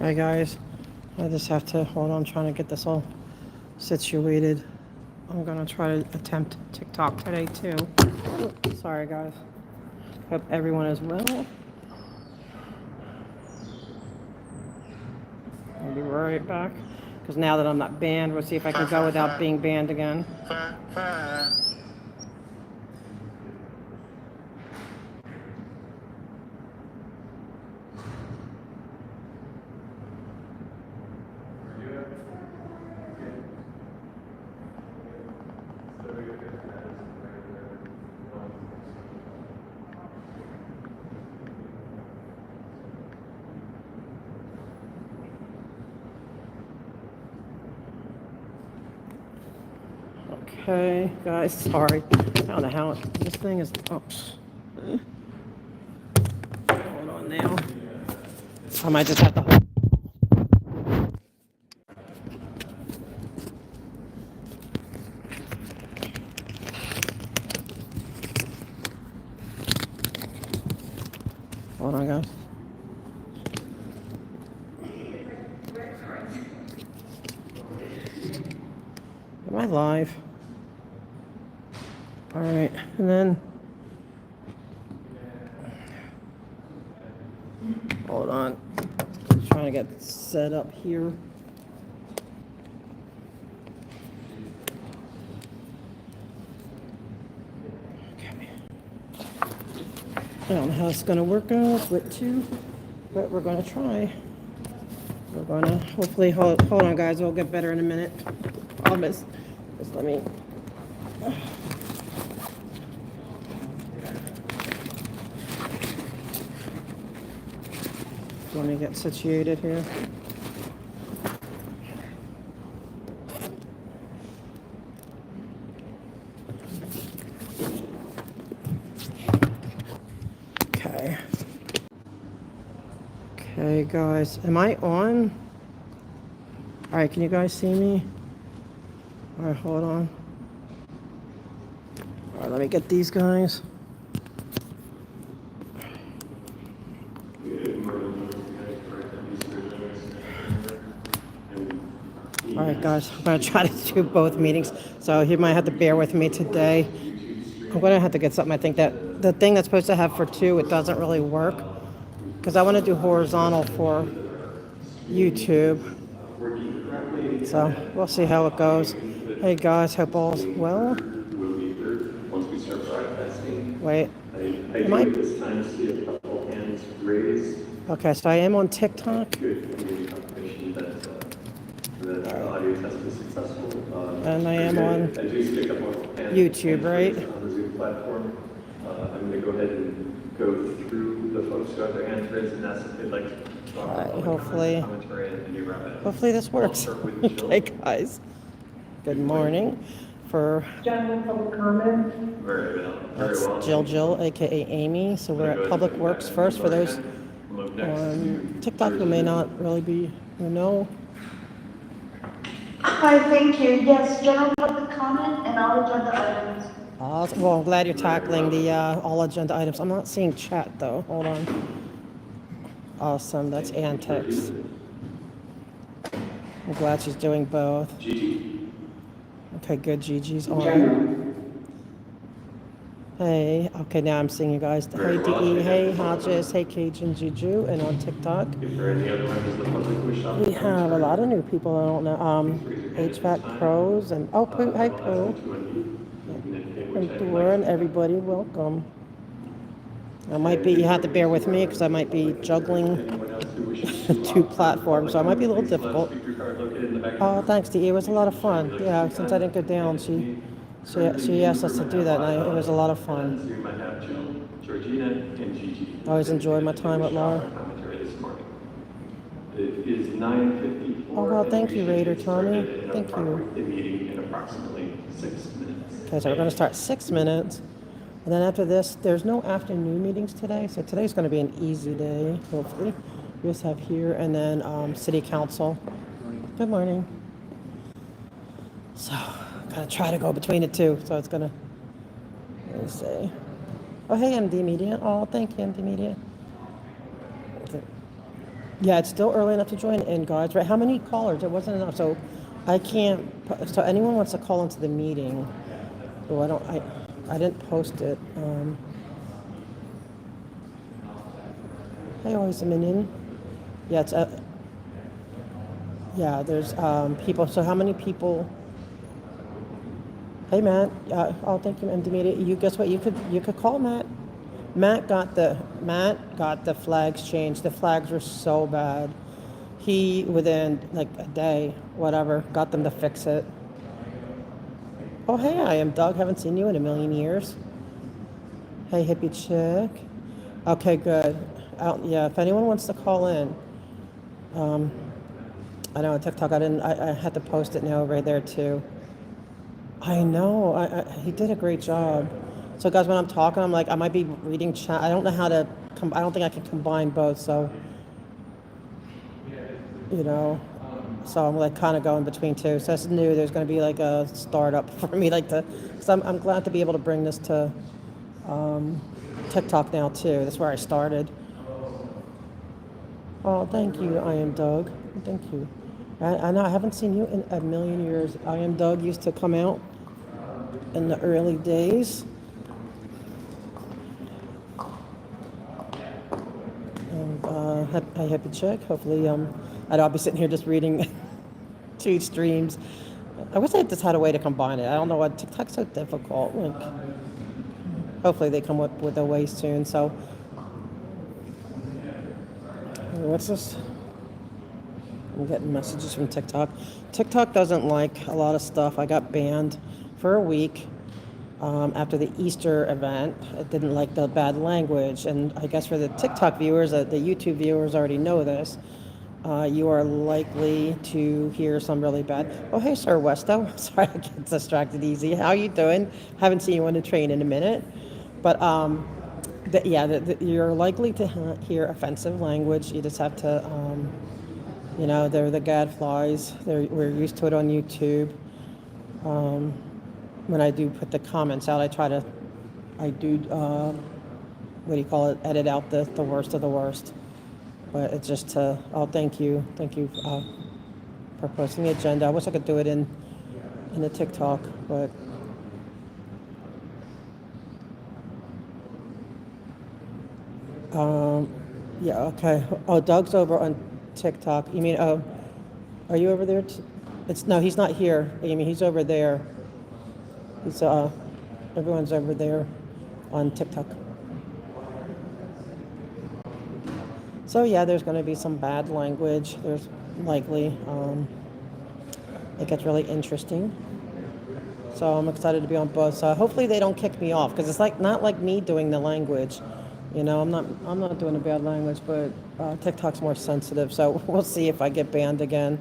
Hi guys, I just have to hold on trying to get this all situated. I'm gonna try to attempt TikTok today too. Sorry guys. Hope everyone is well. I'll be right back. Because now that I'm not banned, we'll see if I can go without being banned again. Okay, guys, sorry. I don't know how this thing is. Oops. Hold on now. I might just have to hold. Hold on, guys. Am I live? All right, and then hold on. I'm trying to get set up here. Okay. I don't know how it's going to work out with two, but we're going to try. We're going to hopefully hold on, guys. We'll get better in a minute. Just let me. Let me get situated here. Okay. Okay, guys. Am I on? All right, can you guys see me? All right, hold on. All right, let me get these guys. All right, guys, I'm going to try to do both meetings, so you might have to bear with me today. I'm going to have to get something. I think that the thing that's supposed to have for two, it doesn't really work, because I want to do horizontal for YouTube. So we'll see how it goes. Hey, guys, hope all's well. Wait, am I? Okay, so I am on TikTok. And I am on YouTube, right? I'm going to go ahead and go through the folks who have their hands raised and ask if they'd like to talk about hopefully this works. Okay, guys. Good morning. For general public comment. That's Jill, aka Amy. So we're at Public Works first. For those on TikTok who may not really be, who know. Hi, thank you. Yes, general public comment and all agenda items. Well, I'm glad you're tackling the all agenda items. I'm not seeing chat though. Hold on. Awesome. That's Antics. I'm glad she's doing both. Okay, good. Gigi's on. Hey. Okay, now I'm seeing you guys. Hey, DE. Hey, Hodges. Hey, Cajun Juju. And on TikTok. We have a lot of new people. I don't know. HVAC pros and hi Pooh. And Thor and everybody, welcome. I might be, you have to bear with me because I might be juggling two platforms, so it might be a little difficult. Oh, thanks, DE. It was a lot of fun. Yeah, since I didn't go down, she asked us to do that, and it was a lot of fun. I always enjoy my time with Laura. It is 9:54. Oh, well, thank you, Raider Tommy. Thank you. Okay, so we're going to start 6 minutes. And then after this, there's no afternoon meetings today. So today's going to be an easy day, hopefully. We just have here and then City Council. Good morning. So I'm going to try to go between the two. So it's going to, let me see. Oh, hey, MD Media. Oh, thank you, MD Media. Yeah, it's still early enough to join in, guys, right? How many callers? It wasn't enough, so I can't, so anyone wants to call into the meeting. Oh, I didn't post it. Hey, always a minion. Yeah, yeah, there's people. So how many people? Hey, Matt. Oh, thank you, MD Media. You guess what? You could call Matt. Matt got the flags changed. The flags were so bad. He within like a day, whatever, got them to fix it. Oh, hey, I am Doug. Haven't seen you in a million years. Hey, hippie chick. Okay, good. Yeah, if anyone wants to call in, I know on TikTok I had to post it now right there too. I know. He did a great job. So guys, when I'm talking, I'm like I might be reading chat. I don't know how to. I don't think I can combine both. So you know, so I'm like kind of going between two. So that's new. There's going to be like a startup for me, like to. So I'm glad to be able to bring this to TikTok now too. That's where I started. Oh, thank you. I am Doug. Thank you. I know I haven't seen you in a million years. I am Doug used to come out in the early days. And hi, happy chick. Hopefully, I'll be sitting here just reading two streams. I wish I just had a way to combine it. I don't know why TikTok's so difficult. Like, hopefully they come up with a way soon. So, what's this? I'm getting messages from TikTok. TikTok doesn't like a lot of stuff. I got banned for a week after the Easter event. It didn't like the bad language. And I guess for the TikTok viewers, the YouTube viewers already know this. You are likely to hear some really bad. Oh, hey, Sir Westo. Sorry, I get distracted easy. How you doing? Haven't seen you on the train in a minute. But you're likely to hear offensive language. You just have to, they're the gadflies. We're used to it on YouTube. When I do put the comments out, I do, what do you call it, edit out the worst of the worst. But it's just thank you for posting the agenda. I wish I could do it in the TikTok, but yeah, okay. Oh, Doug's over on TikTok. You mean, are you over there? No, he's not here. I mean, he's over there. He's everyone's over there on TikTok. So yeah, there's going to be some bad language. There's likely. It gets really interesting. So I'm excited to be on both. So hopefully they don't kick me off because it's not like me doing the language. I'm not doing a bad language, but TikTok's more sensitive. So we'll see if I get banned again.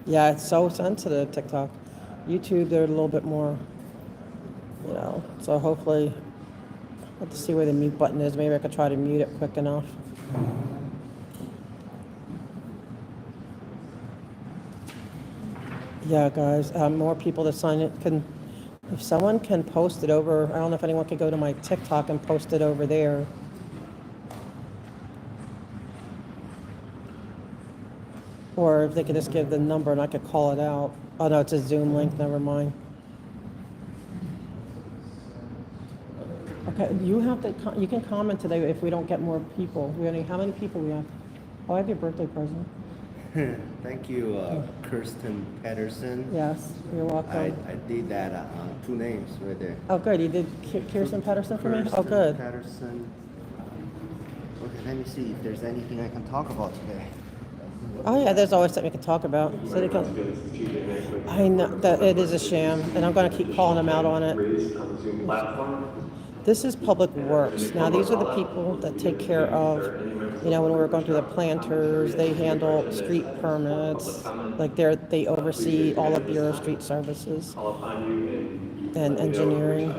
Yeah, it's so sensitive, TikTok. YouTube, they're a little bit more, so hopefully I'll have to see where the mute button is. Maybe I could try to mute it quick enough. Yeah, guys, more people to sign it. If someone can post it over, I don't know if anyone could go to my TikTok and post it over there. Or if they could just give the number and I could call it out. Oh no, it's a Zoom link, never mind. Okay, you can comment today if we don't get more people. How many people we have? Oh, I have your birthday present. Thank you, Kirsten Pedersen. Yes, you're welcome. I did that, 2 names right there. Oh, good. You did Kirsten Pedersen for me? Oh, good. Pedersen. Okay, let me see if there's anything I can talk about today. Oh, yeah, there's always something we can talk about. So they can, I know that it is a sham, and I'm going to keep calling them out on it. This is Public Works. Now, these are the people that take care of, when we're going through the planters, they handle street permits, like they oversee all of Bureau Street Services and engineering.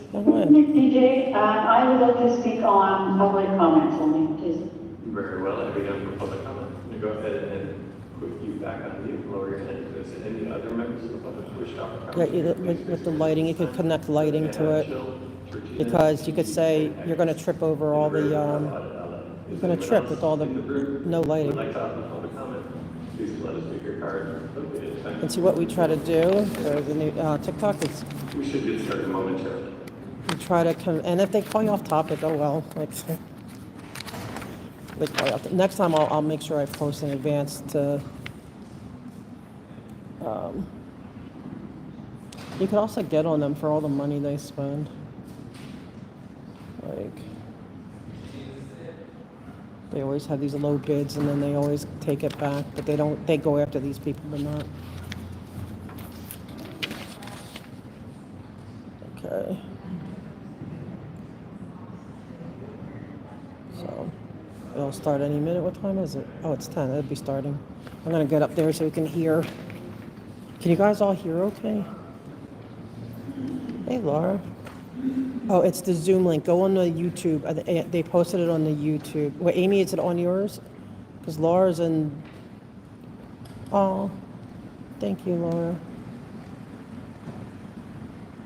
DJ, I would like to speak on public comments only, please. Very well, I'll be done for public comment. I'm going to go ahead and put you back on mute, lower your head. Is there any other members of the public who wish to offer comment? Yeah, with the lighting, you could connect lighting to it. because you could say you're gonna trip over all the, you're gonna trip with all the no lighting. Like to offer public comment, please let us take your card. And see what we try to do for the new TikTok is We should get started momentarily. we try to come, and if they call you off topic, oh well. Like, they call you off. Next time I'll make sure I post in advance to. You could also get on them for all the money they spend. Like, they always have these low bids and then they always take it back, but they don't, they go after these people but not. Okay. So, it'll start any minute. What time is it? Oh, it's 10. It'll be starting. I'm gonna get up there so we can hear. Can you guys all hear okay? Hey, Laura. Oh, it's the Zoom link. Go on the YouTube. They posted it on the YouTube. Wait, Amy, is it on yours? Because Laura's in. Oh, thank you, Laura.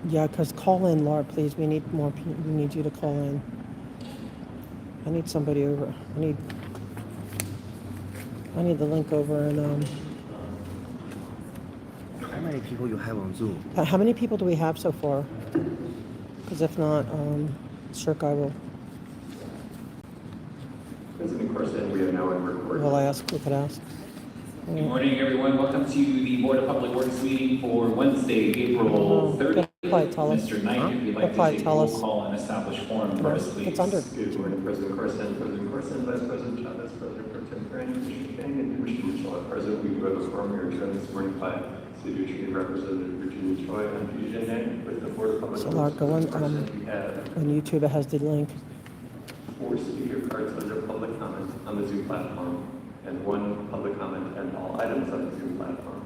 Yeah, because call in, Laura, please. We need more people. We need you to call in. I need somebody over. I need the link over and How many people you have on Zoom? How many people do we have so far? Because if not, sure, I will. President Corson, we are now in recording. We'll ask. We could ask. Good morning, everyone. Welcome to the Board of Public Works meeting for Wednesday, April 30th. Tell us. Mr. Knight, if you'd like to take a roll call and establish quorum for us, please. It's under. Good morning, President Corson, Vice President Chavez, President Pro Tem Grant, Commissioner Chang, and Commissioner Mitchell. At present, we have a quorum. We are joined this morning by City Attorney Representative Virginia Choi and PJ with the Board of Public So, Works. Laura, go on, We have on YouTube. It has the link. 4 speaker cards under public comment on the Zoom platform, and 1 public comment and all items on the Zoom platform.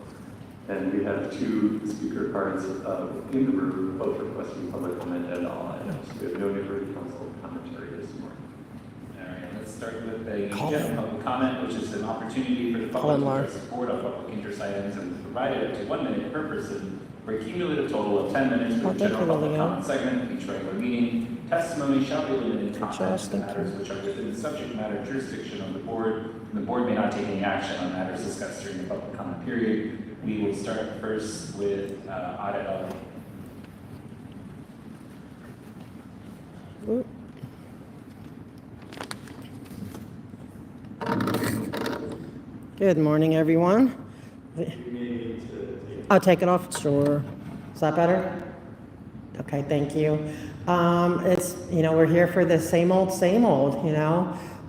And we have 2 speaker cards in the room, both requesting public comment and all items. We have no neighborhood council commentary this morning. All right, let's start with a general public comment, which is an opportunity for the Call in, public Laura. to express support on public interest items and is provided up to 1 minute per person for a cumulative total of 10 minutes for the thank general you, public Lillian. comment segment of each regular meeting. Testimony shall be limited to Josh, comments and thank matters you. which are within the subject matter jurisdiction of the board, and the board may not take any action on matters discussed during the public comment period. We will start first with AuditLA. Ooh. Good morning, everyone. I'll take it off. Sure. Is that better? Okay, thank you. It's, we're here for the same old,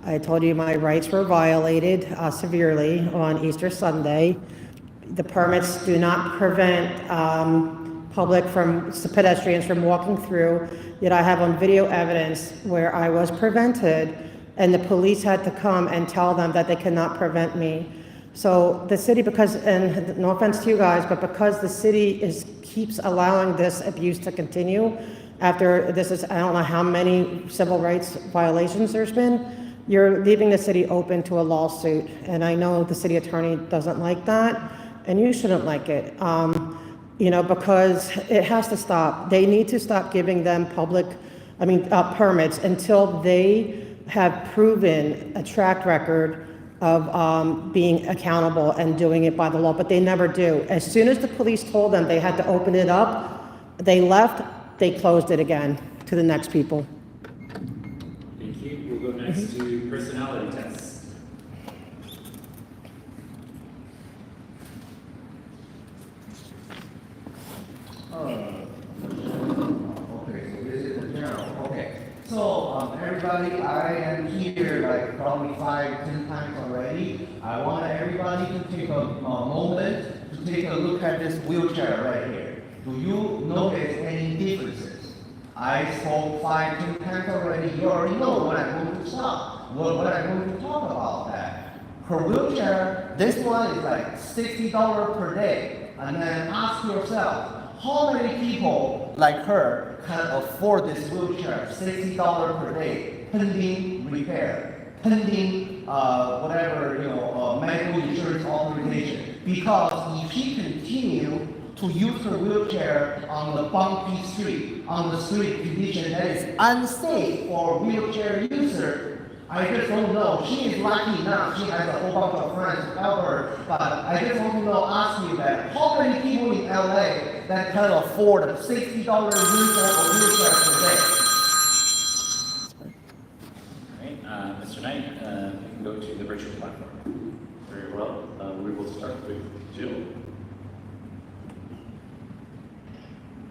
I told you my rights were violated severely on Easter Sunday. The permits do not prevent pedestrians from walking through, yet I have on video evidence where I was prevented and the police had to come and tell them that they cannot prevent me. So the city, and no offense to you guys, but because the city keeps allowing this abuse to continue, after this is, I don't know how many civil rights violations there's been, you're leaving the city open to a lawsuit. And I know the city attorney doesn't like that, and you shouldn't like it, because it has to stop. They need to stop giving them permits until they have proven a track record of being accountable and doing it by the law, but they never do. As soon as the police told them they had to open it up, they left, they closed it again to the next people. Thank you. We'll go next to personality tests. Okay, so this is the general. Okay, so everybody, I am here like probably 5-10 times already. I want everybody to take a moment to take a look at this wheelchair right here. Do you notice any differences? I spoke 5-10 times already. You already know what I'm going to stop. What I'm going to talk about that. Her wheelchair, this one is like $60 per day. And then ask yourself, how many people like her can afford this wheelchair, $60 per day, pending repair, pending medical insurance authorization? Because if she continue to to use her wheelchair on the bumpy street, on the street condition that is unsafe for a wheelchair user. I just don't know. She is lucky enough. She has a whole bunch of friends to help her. But I just want to know, ask you that. How many people in LA that can afford a $60 use of a wheelchair per day? All right, Mr. Knight, you can go to the virtual platform. Very well. We will start with Jill.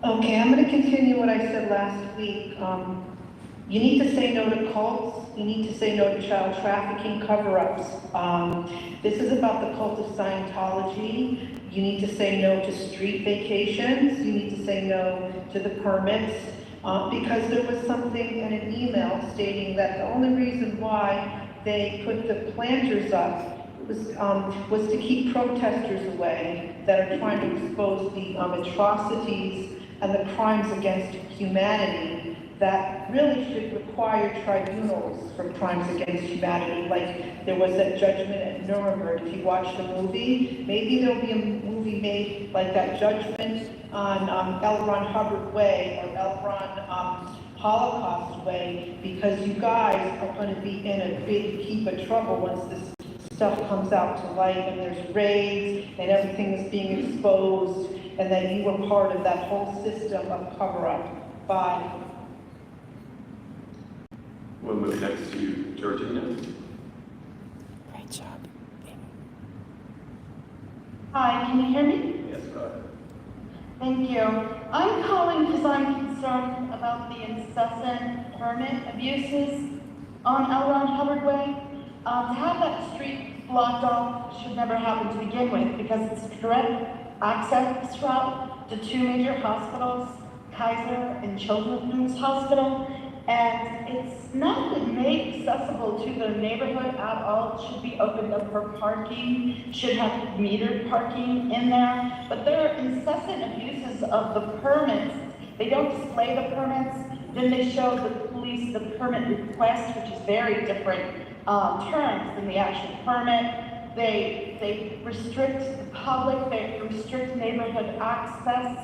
Okay, I'm going to continue what I said last week. You need to say no to cults. You need to say no to child trafficking cover-ups. This is about the cult of Scientology. You need to say no to street vacations. You need to say no to the permits. Because there was something in an email stating that the only reason why they put the planters up was to keep protesters away that are trying to expose the atrocities and the crimes against humanity that really should require tribunals for crimes against humanity. Like there was that judgment at Nuremberg. If you watch the movie, maybe there'll be a movie made like that judgment on L. Ron Hubbard Way or L. Ron Holocaust Way, because you guys are going to be in a big heap of trouble once this stuff comes out to light and there's raids and everything is being exposed, and that you were part of that whole system of cover-up. Bye. We'll move next to Georgina. Great job. Hi, can you hear me? Yes, go ahead. Thank you. I'm calling because I'm concerned about the incessant permit abuses on L. Ron Hubbard Way. To have that street blocked off should never happen to begin with, because it's a direct access route to two major hospitals, Kaiser and Children's Hospital, and it's not been made accessible to the neighborhood at all. It should be opened up for parking, should have metered parking in there, but there are incessant abuses of the permits. They don't display the permits, then they show the police the permit request, which is very different terms than the actual permit. They restrict the public, they restrict neighborhood access,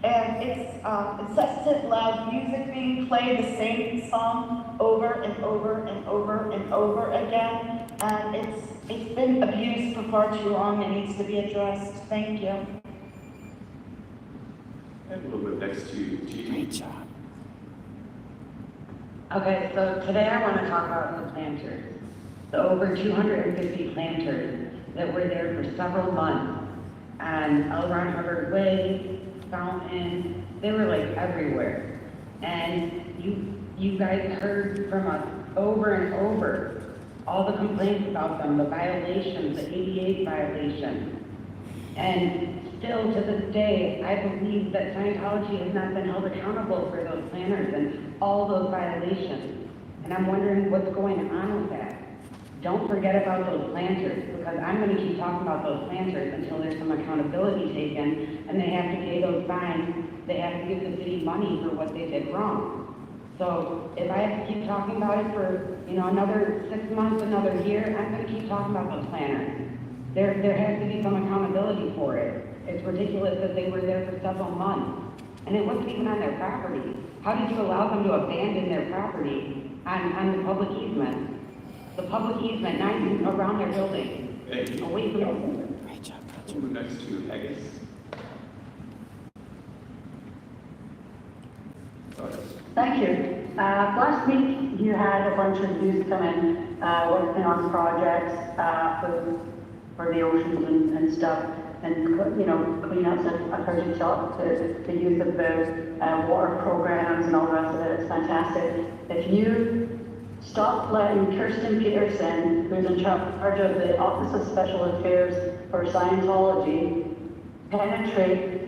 and it's incessant loud music being played, the same song over and over and over and over again, and it's been abused for far too long. It needs to be addressed. Thank you. And we'll move next to Gigi. Great job. Okay, so today I want to talk about the planters. The over 250 planters that were there for several months on L. Ron Hubbard Way, Fountain, they were like everywhere. And you guys heard from us over and over all the complaints about them, the violations, the ADA violations. And still to this day, I believe that Scientology has not been held accountable for those planners and all those violations. And I'm wondering what's going on with that. Don't forget about those planters, because I'm going to keep talking about those planters until there's some accountability taken and they have to pay those fines. They have to give the city money for what they did wrong. So if I have to keep talking about it for, another 6 months, another year, I'm going to keep talking about those planners. There has to be some accountability for it. It's ridiculous that they were there for several months, and it wasn't even on their property. How did you allow them to abandon their property on the public easement? The public easement, not even around their building, Thank you. away from them. Great job. We'll move next to Haggis. Go ahead. Thank you. Last week, you had a bunch of youth come in, working on projects for the oceans and stuff, and cleanups. And I've heard you talk to the youth about water programs and all the rest of it. It's fantastic. If you stop letting Kirsten Peterson, who's in charge of the Office of Special Affairs for Scientology, penetrate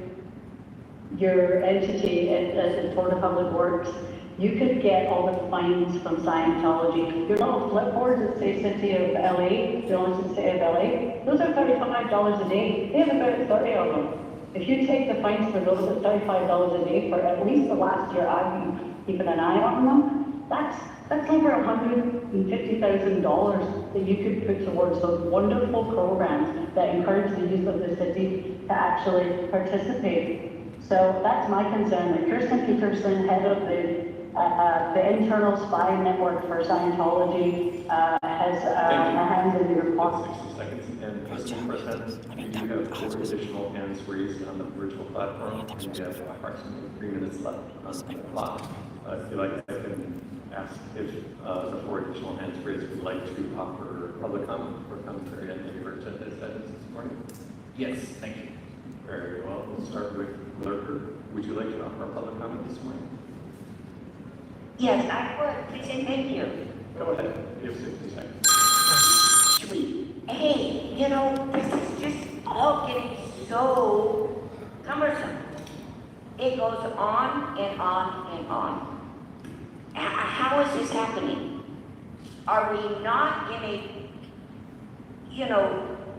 your entity as the Board of Public Works, you could get all the fines from Scientology. Your little flipboards that say City of LA, the only City of LA, those are $35 a day. They have about 30 of them. If you take the fines for those at $35 a day for at least the last year I've been keeping an eye on them, that's over $150,000 that you could put towards those wonderful programs that encourage the use of the city to actually participate. So that's my concern, that Kristen Peterson, head of the internal spy network for Scientology, has her hands in your pocket. 60 seconds, and President President, you do have 4 additional hands raised on the virtual platform, and you have approximately 3 minutes left on the clock. If you like, I can ask if the 4 additional hands raised would like to offer public comment or commentary on any of our agenda items this morning. Yes, thank you. Very well, we'll start with Lurker. Would you like to offer a public comment this morning? Yes, I would, please and thank you. Go ahead, you have 60 seconds. Sweet. Hey, you know, this is just all getting so cumbersome. It goes on and on and on. How is this happening? Are we not in a,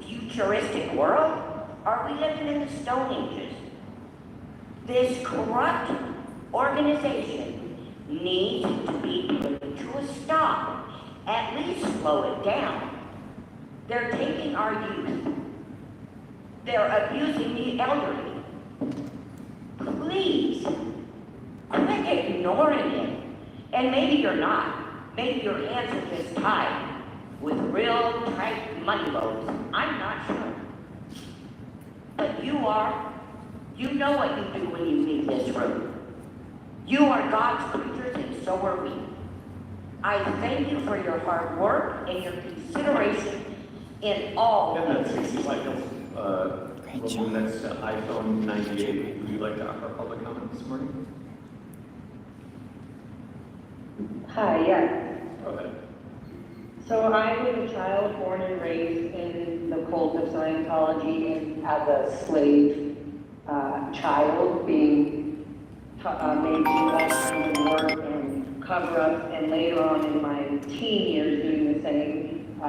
futuristic world? Are we living in the Stone Ages? This corrupt organization needs to be put to a stop. At least slow it down. They're taking our youth. They're abusing the elderly. Please, quit ignoring it. And maybe you're not. Maybe your hands are just tied with real tight money loads. I'm not sure. But you are. You know what you do when you leave this room. You are God's creatures, and so are we. I thank you for your hard work and your consideration in all. And that's 60 seconds. We'll move next to iPhone 98. Would you like to offer a public comment this morning? Hi, yes. Go ahead. So I was a child born and raised in the cult of Scientology, and as a slave child being made to do all kinds of work and cover-ups, and later on in my teen years doing the same,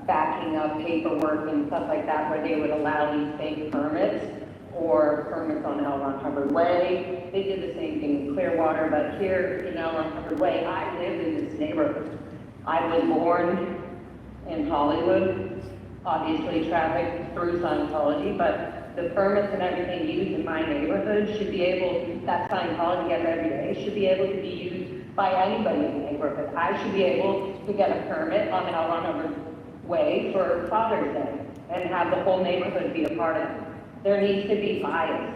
backing up paperwork and stuff like that, where they would allow these fake permits or permits on L. Ron Hubbard Way. They did the same thing in Clearwater, but here in L. Ron Hubbard Way, I lived in this neighborhood. I was born in Hollywood, obviously trafficked through Scientology, but the permits and everything used in my neighborhood should be able, that Scientology gets every day, should be able to be used by anybody in the neighborhood. I should be able to get a permit on L. Ron Hubbard Way for Father's Day and have the whole neighborhood be a part of it. There needs to be bias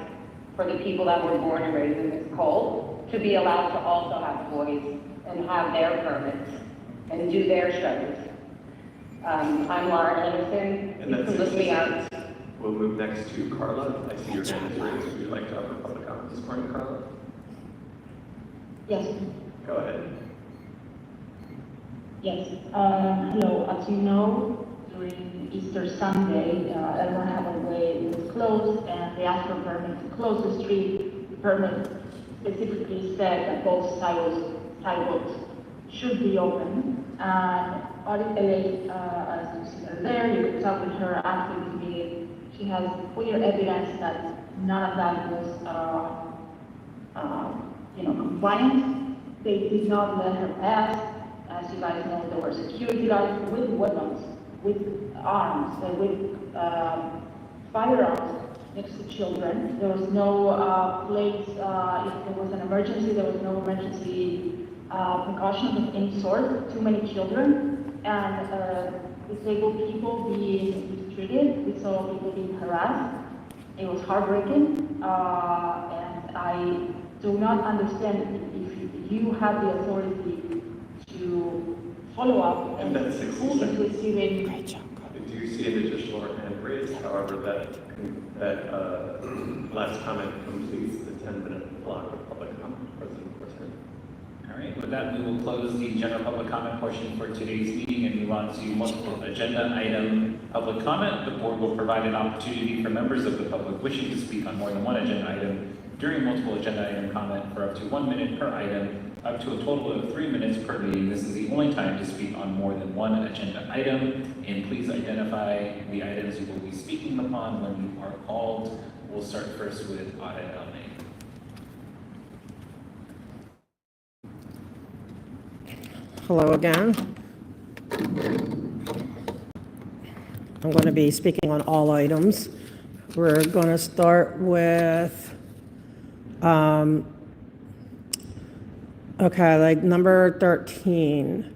for the people that were born and raised in this cult to be allowed to also have voice and have their permits and do their shows. I'm Laura Anderson. And You that's can look me up. We'll move next to Carla. I see your hand is raised. Would you like to offer a public comment this morning, Carla? Yes, Go ahead. yes. Hello, as you know, during Easter Sunday, L. Ron Hubbard Way was closed, and they asked for a permit to close the street. The permit specifically said that both sidewalks should be open. And AuditLA, as you see her there, you could talk with her after this meeting. She has clear evidence that none of that was, compliant. They did not let her pass. As you guys know, there were security guards with weapons, with arms, with firearms next to children. There was no place, if there was an emergency, there was no emergency precautions of any sort. Too many children and disabled people being mistreated. We saw people being harassed. It was heartbreaking, and I do not understand if you have the authority to follow up And and that's 60 who is seconds. receiving. Do you see an additional hand raised? However, that last comment completes the 10-minute block of public comment. President President. All right, with that, we will close the general public comment portion for today's meeting and move on to multiple agenda item public comment. The board will provide an opportunity for members of the public wishing to speak on more than one agenda item during multiple agenda item comment for up to 1 minute per item, up to a total of 3 minutes per meeting. This is the only time to speak on more than one agenda item, and please identify the items you will be speaking upon when you are called. We'll start first with AuditLA. Hello again. I'm going to be speaking on all items. We're gonna start with, okay, like number 13.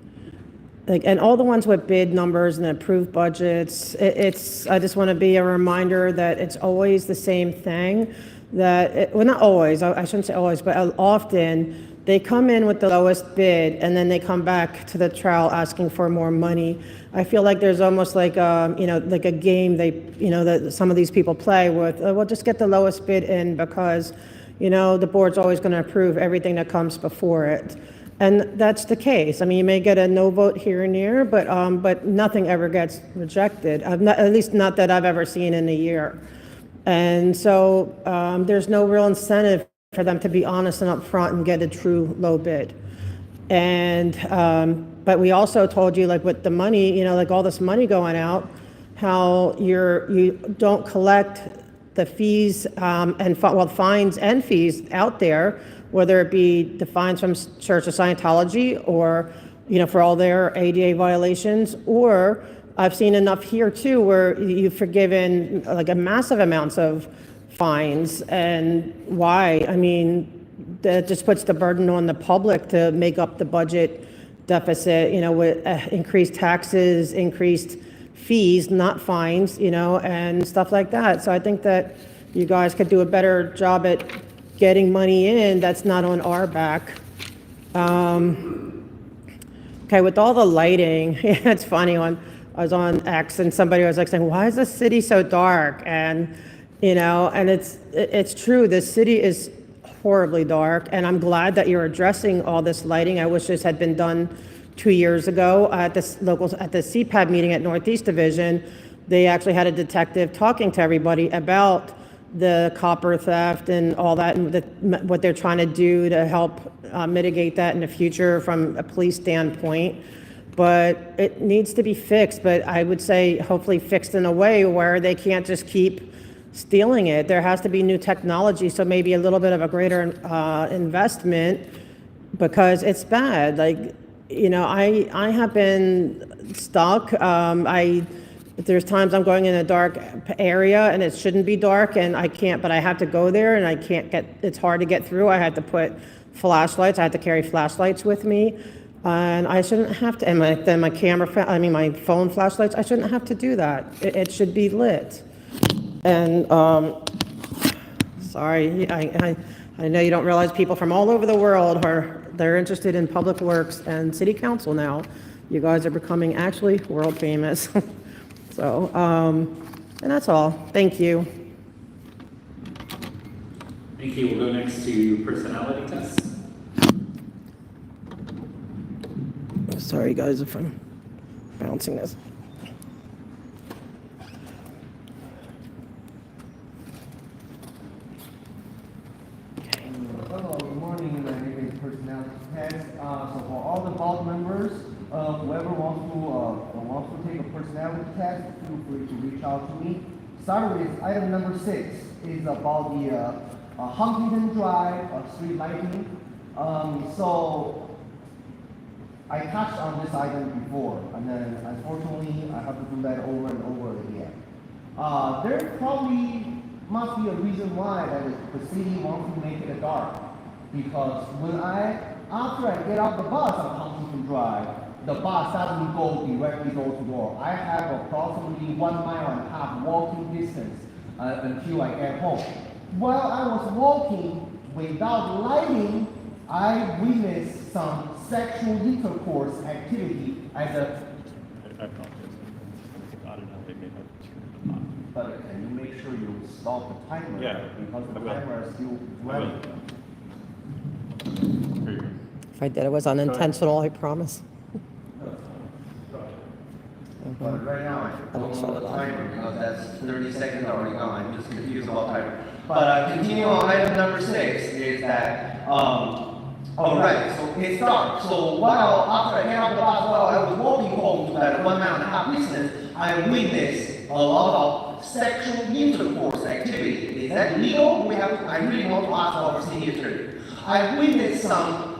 Like, and all the ones with bid numbers and approved budgets, I just want to be a reminder that it's always the same thing, well, not always, I shouldn't say always, but often, they come in with the lowest bid, and then they come back to the trial asking for more money. I feel like there's almost like, like a game that some of these people play with, well, just get the lowest bid in because, the board's always going to approve everything that comes before it. And that's the case. I mean, you may get a no vote here and there, but nothing ever gets rejected, at least not that I've ever seen in a year. And so there's no real incentive for them to be honest and upfront and get a true low bid. And, but we also told you, like with the money, like all this money going out, how you don't collect the fees fines and fees out there, whether it be the fines from Church of Scientology or, for all their ADA violations, or I've seen enough here too where you've forgiven like a massive amounts of fines. And why? I mean, that just puts the burden on the public to make up the budget deficit, with increased taxes, increased fees, not fines, and stuff like that. So I think that you guys could do a better job at getting money in that's not on our back. Okay, with all the lighting, it's funny, I was on X and somebody was like saying, why is the city so dark? And, and it's true, the city is horribly dark, and I'm glad that you're addressing all this lighting. I wish this had been done 2 years ago at the CPAB meeting at Northeast Division. They actually had a detective talking to everybody about the copper theft and all that, and what they're trying to do to help mitigate that in the future from a police standpoint. But it needs to be fixed, but I would say hopefully fixed in a way where they can't just keep stealing it. There has to be new technology, so maybe a little bit of a greater investment, because it's bad. Like, I have been stuck. There's times I'm going in a dark area and it shouldn't be dark and I can't, but I have to go there and I can't it's hard to get through. I had to put flashlights, I had to carry flashlights with me, and I shouldn't have to, and my phone flashlights, I shouldn't have to do that. It should be lit. And, sorry, I know you don't realize people from all over the world they're interested in public works and city council now. You guys are becoming actually world famous. So, and that's all. Thank you. Thank you. We'll go next to personality tests. Sorry, guys, if I'm bouncing this. Hello, good morning. My name is personality test. So for all the board members, whoever wants to take a personality test, feel free to reach out to me. Starting with item number 6 is about the Huntington Drive street lighting. So I touched on this item before, and then unfortunately I have to do that over and over again. There probably must be a reason why that the city wants to make it dark, because after I get off the bus on Huntington Drive, the bus doesn't go directly door to door. I have approximately 1.5 miles walking distance until I get home. While I was walking without lighting, I witnessed some sexual intercourse activity at the. But can you make sure you stop the timer? Yeah, because the I will. timer is still running. If I did, it was unintentional, I promise. But right now, I don't know the timer because that's 30 seconds already gone. I'm just confused about timer. But continue on item number 6 is that, all right, so it's dark. So after I get off the bus, while I was walking home to that 1.5 mile distance, I witnessed a lot of sexual intercourse activity. Is that legal? I really want to ask our city attorney. I witnessed some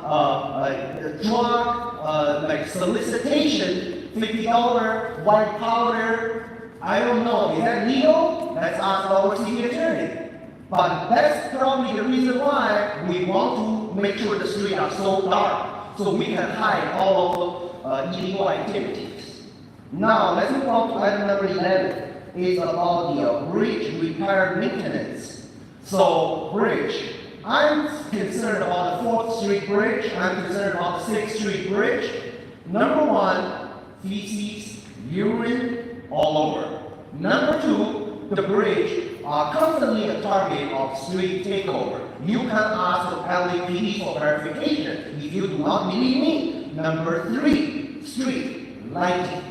drug, like solicitation, $50 white powder, I don't know, is that legal? Let's ask our city attorney. But that's probably the reason why we want to make sure the streets are so dark, so we can hide all of illegal activities. Now, let's move on to item number 11. It's about the bridge repair maintenance. So, bridge. I'm concerned about the 4th Street Bridge. I'm concerned about the 6th Street Bridge. Number 1, feces, urine, all over. Number 2, the bridge are constantly a target of street takeover. You can ask the LAPD for verification if you do not believe me. Number 3, street lighting.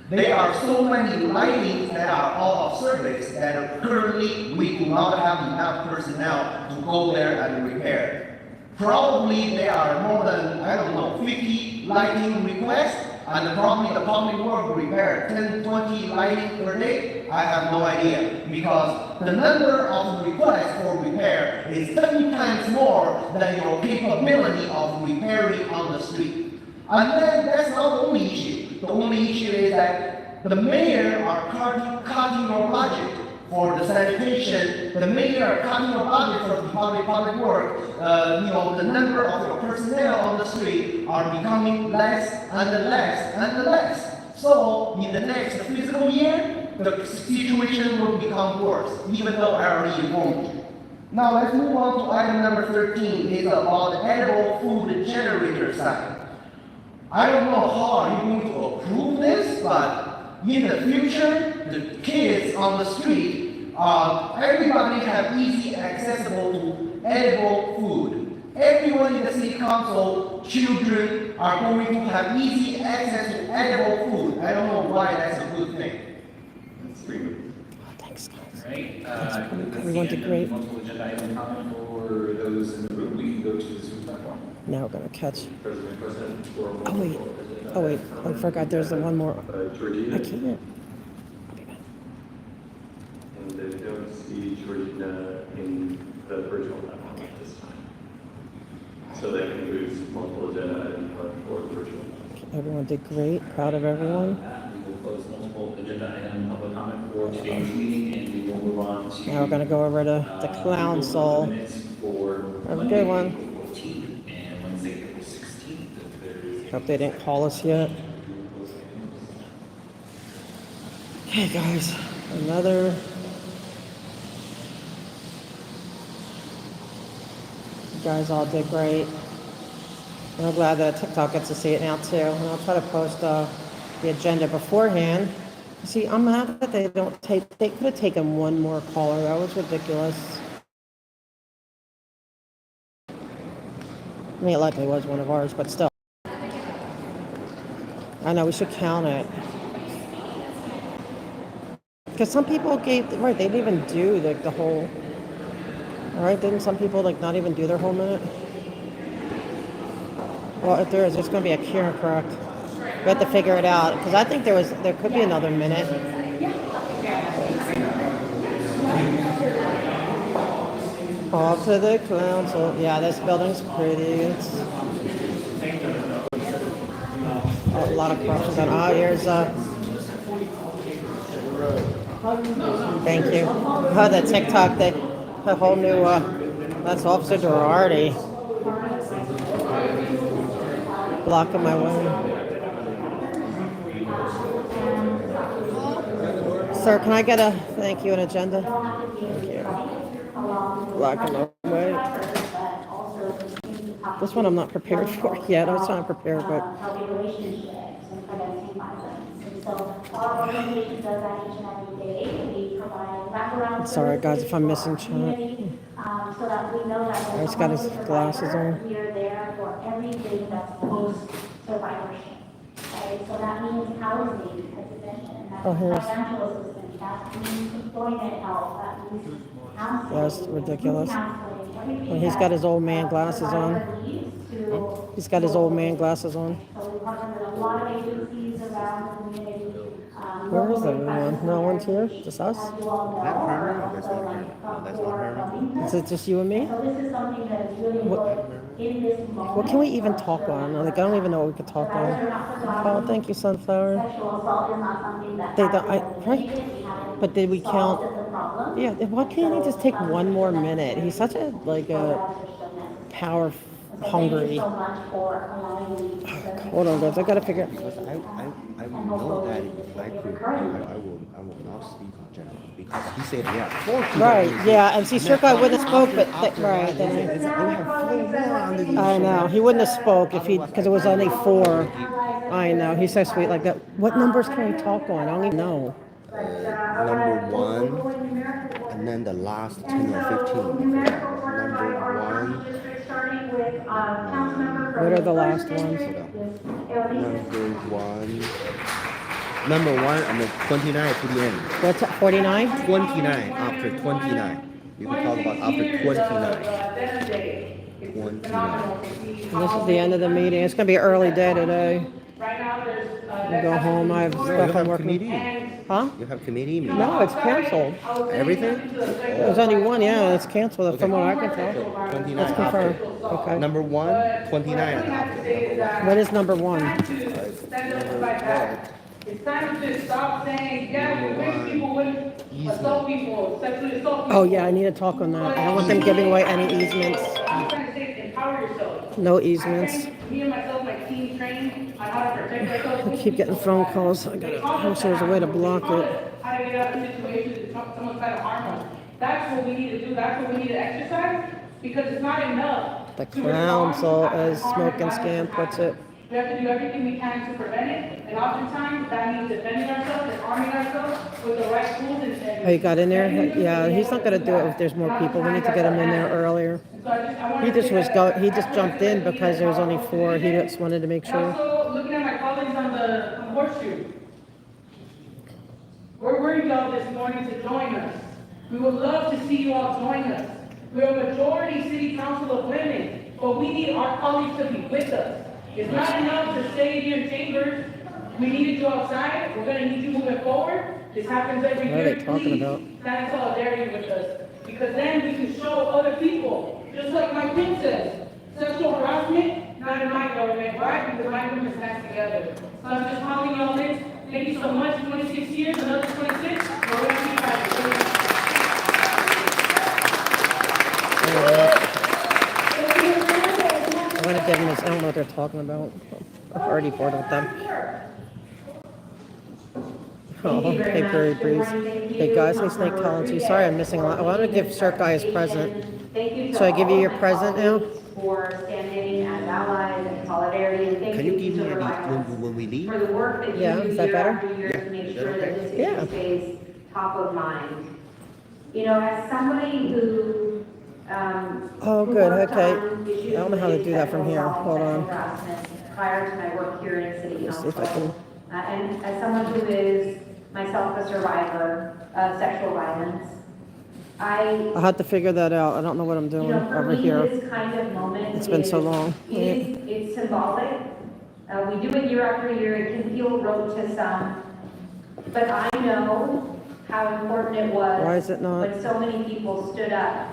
There are so many lightings that are out of service that currently we do not have enough personnel to go there and repair. Probably there are more than, 50 lighting requests, and probably the public work will repair 10, 20 lighting per day. I have no idea, because the number of requests for repair is 30 times more than your capability of repairing on the street. And then that's not the only issue. The only issue is that the mayor are cutting your budget for the sanitation. The mayor are cutting your budget for the public work. The number of your personnel on the street are becoming less and less and less. So in the next fiscal year, the situation will become worse, even though I already informed you. Now let's move on to item number 13. It's about the edible food generator sign. I don't know how you're going to approve this, but in the future, the kids on the street, everybody have easy accessible to edible food. Everyone in the city council, children are going to have easy access to edible food. I don't know why that's a good thing. That's 3 minutes. Thanks, guys. Right, Everyone did great. Multiple agenda item comment for those in the room. We can go to the Zoom platform. Now we're gonna catch. President, Oh wait, I forgot. There's the one more. Georgina. I can't. And they don't see Georgina in the virtual platform at this time. So that concludes multiple agenda items for the virtual. Everyone did great. Proud of everyone. We will close multiple agenda item public comment for today's meeting, and we will move on to. Now we're gonna go over to the clown soul. Minutes for Have a Monday, good one. April 14th, and Wednesday, April 16th. If there is Hope they didn't call us yet. Okay, guys, another. You guys all did great. I'm glad that TikTok gets to see it now too. And I'll try to post the agenda beforehand. See, I'm mad that they don't take. They could have taken one more caller. That was ridiculous. I mean, it likely was one of ours, but still. I know we should count it. Because some people gave, right, they didn't even do the whole, all right, didn't some people not even do their whole minute? Well, if there is, there's going to be a cure, correct? We have to figure it out, because I think there could be another minute. Off to the council. Yeah, this building's pretty. It's a lot of corruption. Oh, here's thank you. Oh, the TikTok, the whole new, that's Officer Girardi. Blocking my way. Sir, can I get a thank you and agenda? Thank you. Blocking my way. This one I'm not prepared for yet. I was trying to prepare, but. I'm sorry, guys, if I'm missing chat. I just got his glasses on. We are there for everything that's post survivorship. Okay, so that means housing, education, Oh, that's here's. financial assistance, that means employment help, that means counseling. That's ridiculous. Counseling, everything And he's got his old man glasses on. He's got his old man glasses on. So we partner with a lot of agencies around the community, Where is everyone? No one's here? Just us? Is that Herman or that's not Herman? No, that's not Herman. Is it just you and me? So this is something that is really important in this moment. What can we even talk on? Like, I don't even know what we could talk Guys are on. not forgotten. Oh, thank you, Sunflower. Sexual assault is not something that They don't, happens right? overnight. We haven't But did we count? solved the problem. Yeah, why can't he just take one more minute? He's such a, like, a power hungry. So thank you so much for allowing me to. Hold on, guys, I gotta figure. Because I know that in my group, I will not speak on general because he said, yeah, 4 people. Right, yeah, and see, Sir Guy wouldn't have spoke, but, right, then then we have 4 more under the I know, he wouldn't have spoke if he, because it was only 4. I know, he's so sweet like that. What numbers can we talk on? I don't even know. Number 1, and then the last 10 or 15. Number 1. What are the last ones? Number 1 and then 29 to the end. What's that, 49? 29 after 29. You can talk about after 29. 29. And this is the end of the meeting. It's gonna be an early day today. I go home, I have You stuff I'm have working. committee? Huh? You have committee meeting? No, it's canceled. Everything? There's only one, yeah, it's canceled from what I can tell. 29 Let's confirm. after. Okay. Number 1, 29 and after. What is number 1? It's time to stop saying, yeah, we wish people would assault people, sexually assault people. Oh, yeah, I need to talk on that. I don't want them giving away any easements. I'm trying to say, empower yourself. No easements. Me and myself, my team trained on how to protect ourselves. I keep getting phone calls. I wish there was a way to block it. How to get out of situations if someone's trying to harm us. That's what we need to do, that's what we need to exercise, because it's not enough. The council, as Smoke and Scam puts it. We have to do everything we can to prevent it, and oftentimes that means defending ourselves and arming ourselves with the right tools and. Oh, you got in there? Yeah, he's not gonna do it if there's more people. We need to get him in there earlier. He just jumped in because there was only 4. He just wanted to make And sure. also, looking at my colleagues on the horseshoe, we're worried y'all this morning to join us. We would love to see you all join us. We're a majority city council of women, but we need our colleagues to be with us. It's not enough to stay in your chambers. We need you outside. We're gonna need you moving forward. This happens every What are year. they talking Please about? stand in solidarity with us. Because then we can show other people, just like my pin says, sexual harassment, not in my government, right? Because my government stands together. So I'm just calling y'all this. Thank you so much. 26 years, another 26. We're gonna keep fighting. I want to give him this. I don't know what they're talking about. I'm already bored with them. Oh, hey, Prairie Breeze. Hey, guys, hey, Snakecology. Sorry I'm missing a lot. I want to give Shirt Guy his present. So I give you your present now? For standing as allies and solidarity, and thank Can you you give to me a remind when we leave? for the work that Yeah, you do is that year better? after year Yeah, to make is that sure that okay? this Yeah. issue stays top of mind. You know, as somebody who, Oh, who good, worked okay. on issues I don't know how to of do that from here. sexual Hold assault, on. sexual harassment prior to my work here in city Let's see if I council. can. And as someone who is myself a survivor of sexual violence, I'll have to figure that out. I don't know what I'm you doing know, for over me, here. this kind of moment It's been so is- long. It's symbolic. We do it year after year. It can feel rote to some, but I know how important it was. Why is it not? When so many people stood up,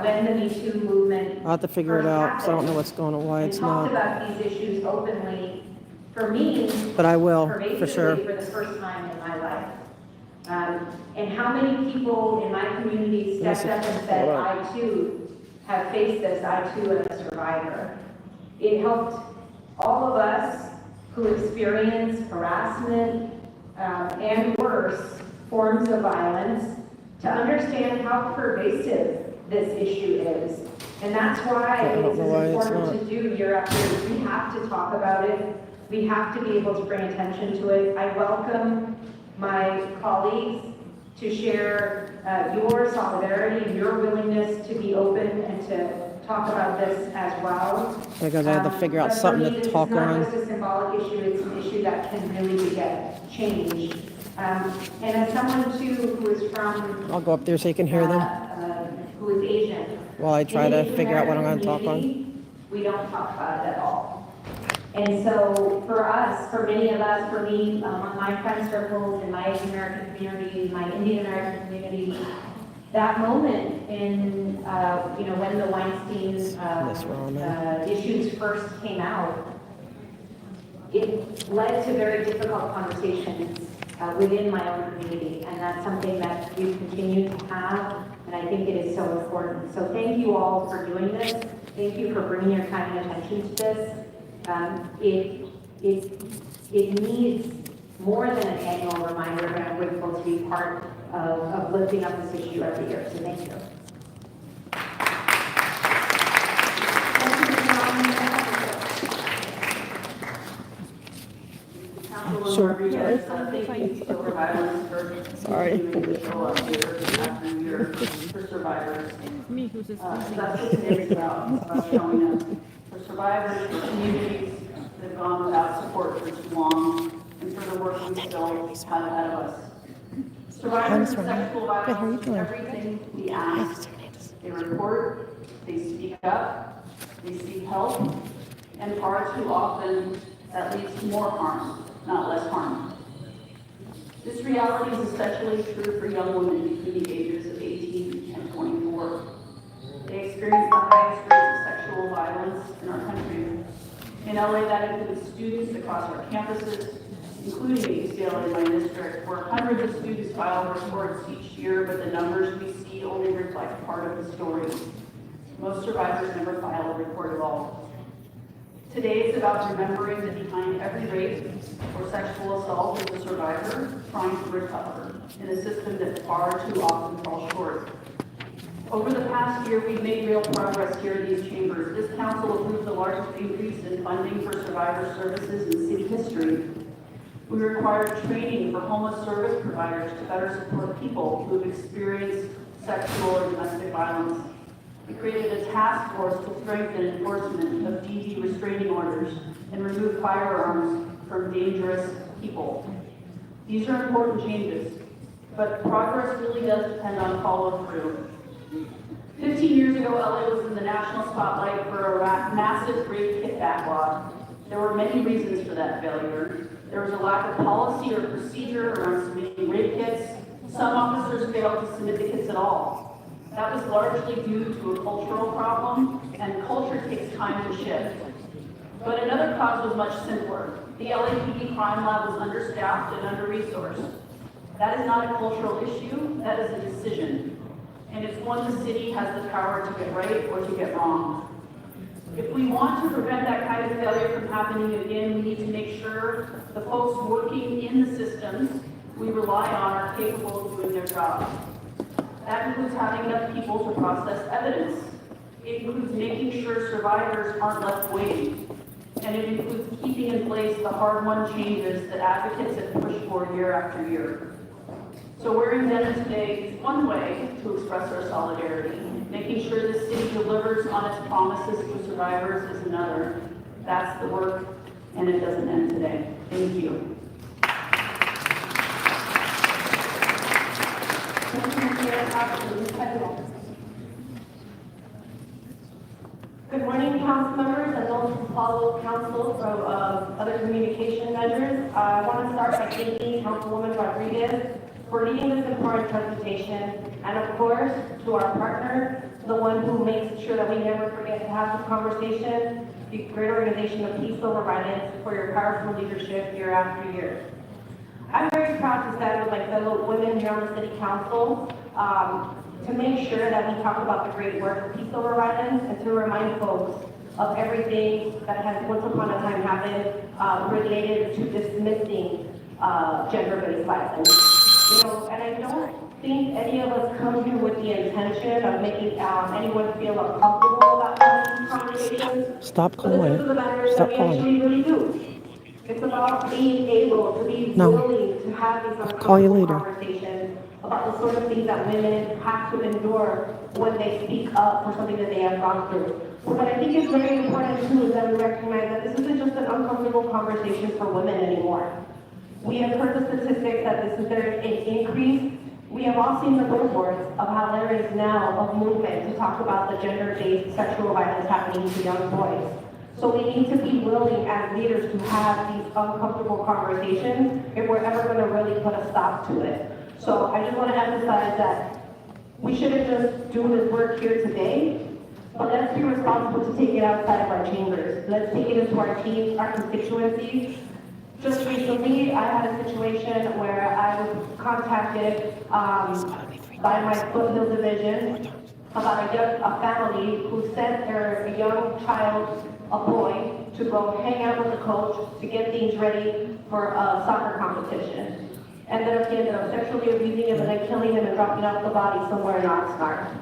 when the Me Too movement. I'll have to figure it out, because I don't know what's going on, why it's And talked not. about these issues openly, for me. But I will, for pervasively sure. For the first time in my life. And how many people in my community Let me stepped see. up and said, Hold on. I too have faced this, I too am a survivor. It helped all of us who experience harassment and worse forms of violence to understand how pervasive this issue is. And that's why I don't it's know why it's important to do year after year. We have to talk about it. We have to be able to bring attention to it. I welcome my colleagues to share your solidarity and your willingness to be open and to talk about this as well. Because I had to figure out But for something me, to talk It's on. not just a symbolic issue, it's an issue that can really get changed. And as someone too who is from, I'll go up there so you can hear them who is Asian. while I try in to the figure out what I'm American going to talk on. community, we don't talk about it at all. And so for us, for many of us, for me, on my friend circles, in my Asian American community, my Indian American community, that moment in, when the Weinstein issues first came out, it led to very difficult conversations within my own community, and that's something that we've continued to have, and I think it is so important. So thank you all for doing this. Thank you for bringing your time and attention to this. It needs more than an annual reminder, and I'm grateful to be part of lifting up this issue every year. So thank you. Sure. Thank you for violence for Sorry. continuing to show up year after year for survivors. That's what today's about showing up for survivors, for communities that have gone without support for too long, and for the work we still have ahead of us. Survivors of sexual violence do everything we ask. They report, they speak up, they seek help, and far too often that leads to more harm, not less harm. This reality is especially true for young women between the ages of 18 and 24. They experience the highest rates of sexual violence in our country. In LA, that includes students across our campuses, including at UCLA, my district, where hundreds of students file reports each year, but the numbers we see only reflect part of the story. Most survivors never file a report at all. Today is about remembering that behind every rape or sexual assault is a survivor trying to recover in a system that far too often falls short. Over the past year, we've made real progress here in these chambers. This council approved the largest increase in funding for survivor services in city history. We required training for homeless service providers to better support people who have experienced sexual or domestic violence. We created a task force to strengthen enforcement of DV restraining orders and remove firearms from dangerous people. These are important changes, but progress really does depend on follow-through. 15 years ago, LA was in the national spotlight for a massive rape kit backlog. There were many reasons for that failure. There was a lack of policy or procedure around submitting rape kits. Some officers failed to submit the kits at all. That was largely due to a cultural problem, and culture takes time to shift. But another cause was much simpler. The LAPD crime lab was understaffed and under-resourced. That is not a cultural issue, that is a decision. And it's one the city has the power to get right or to get wrong. If we want to prevent that kind of failure from happening again, we need to make sure the folks working in the systems we rely on are capable of doing their jobs. That includes having enough people to process evidence. It includes making sure survivors aren't left waiting. And it includes keeping in place the hard-won changes that advocates have pushed for year after year. So wearing denim today is one way to express our solidarity. Making sure the city delivers on its promises to survivors is another. That's the work, and it doesn't end today. Thank you. Good morning, council members and those who follow council from other communication measures. I want to start by thanking Councilwoman Rodriguez for leading this important presentation, and of course, to our partner, the one who makes sure that we never forget to have this conversation, the great organization of Peace Over Violence, for your powerful leadership year after year. I'm very proud to stand with my fellow women here on the City Council to make sure that we talk about the great work of Peace Over Violence and to remind folks of everything that has once upon a time happened related to dismissing gender-based violence. And I don't think any of us come here with the intention of making anyone feel uncomfortable about having these conversations. Stop But this calling. is the matter Stop that we calling. actually really do. It's about being able to be No. willing to have these I'll call you uncomfortable later. conversations about the sort of things that women have to endure when they speak up for something that they have gone through. But what I think is very important too is that we recognize that this isn't just an uncomfortable conversation for women anymore. We have heard the statistics that there is an increase. We have all seen the billboards of how there is now a movement to talk about the gender-based sexual violence happening to young boys. So we need to be willing as leaders to have these uncomfortable conversations if we're ever gonna really put a stop to it. So I just wanna emphasize that we shouldn't just do this work here today, but let's be responsible to take it outside of our chambers. Let's take it into our teams, our constituencies. Just recently, I had a situation where I was contacted by my Foothill division about a family who sent their young child, a boy, to go hang out with the coach to get things ready for a soccer competition. And then he ended up sexually abusing him and then killing him and dropping off the body somewhere in Oxnard.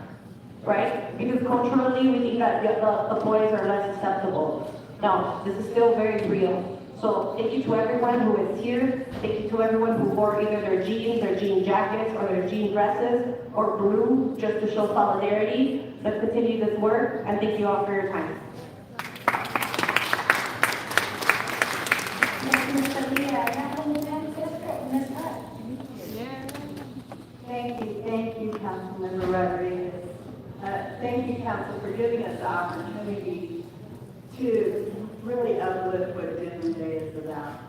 Right? Because culturally, we think that the boys are less susceptible. No, this is still very real. So thank you to everyone who is here. Thank you to everyone who wore either their jeans, their jean jackets, or their jean dresses, or blue, just to show solidarity. Let's continue this work, and thank you all for your time. Thank you, Councilmember Rodriguez. Thank you, Council, for giving us the opportunity to really uplift what Dinner Day is about.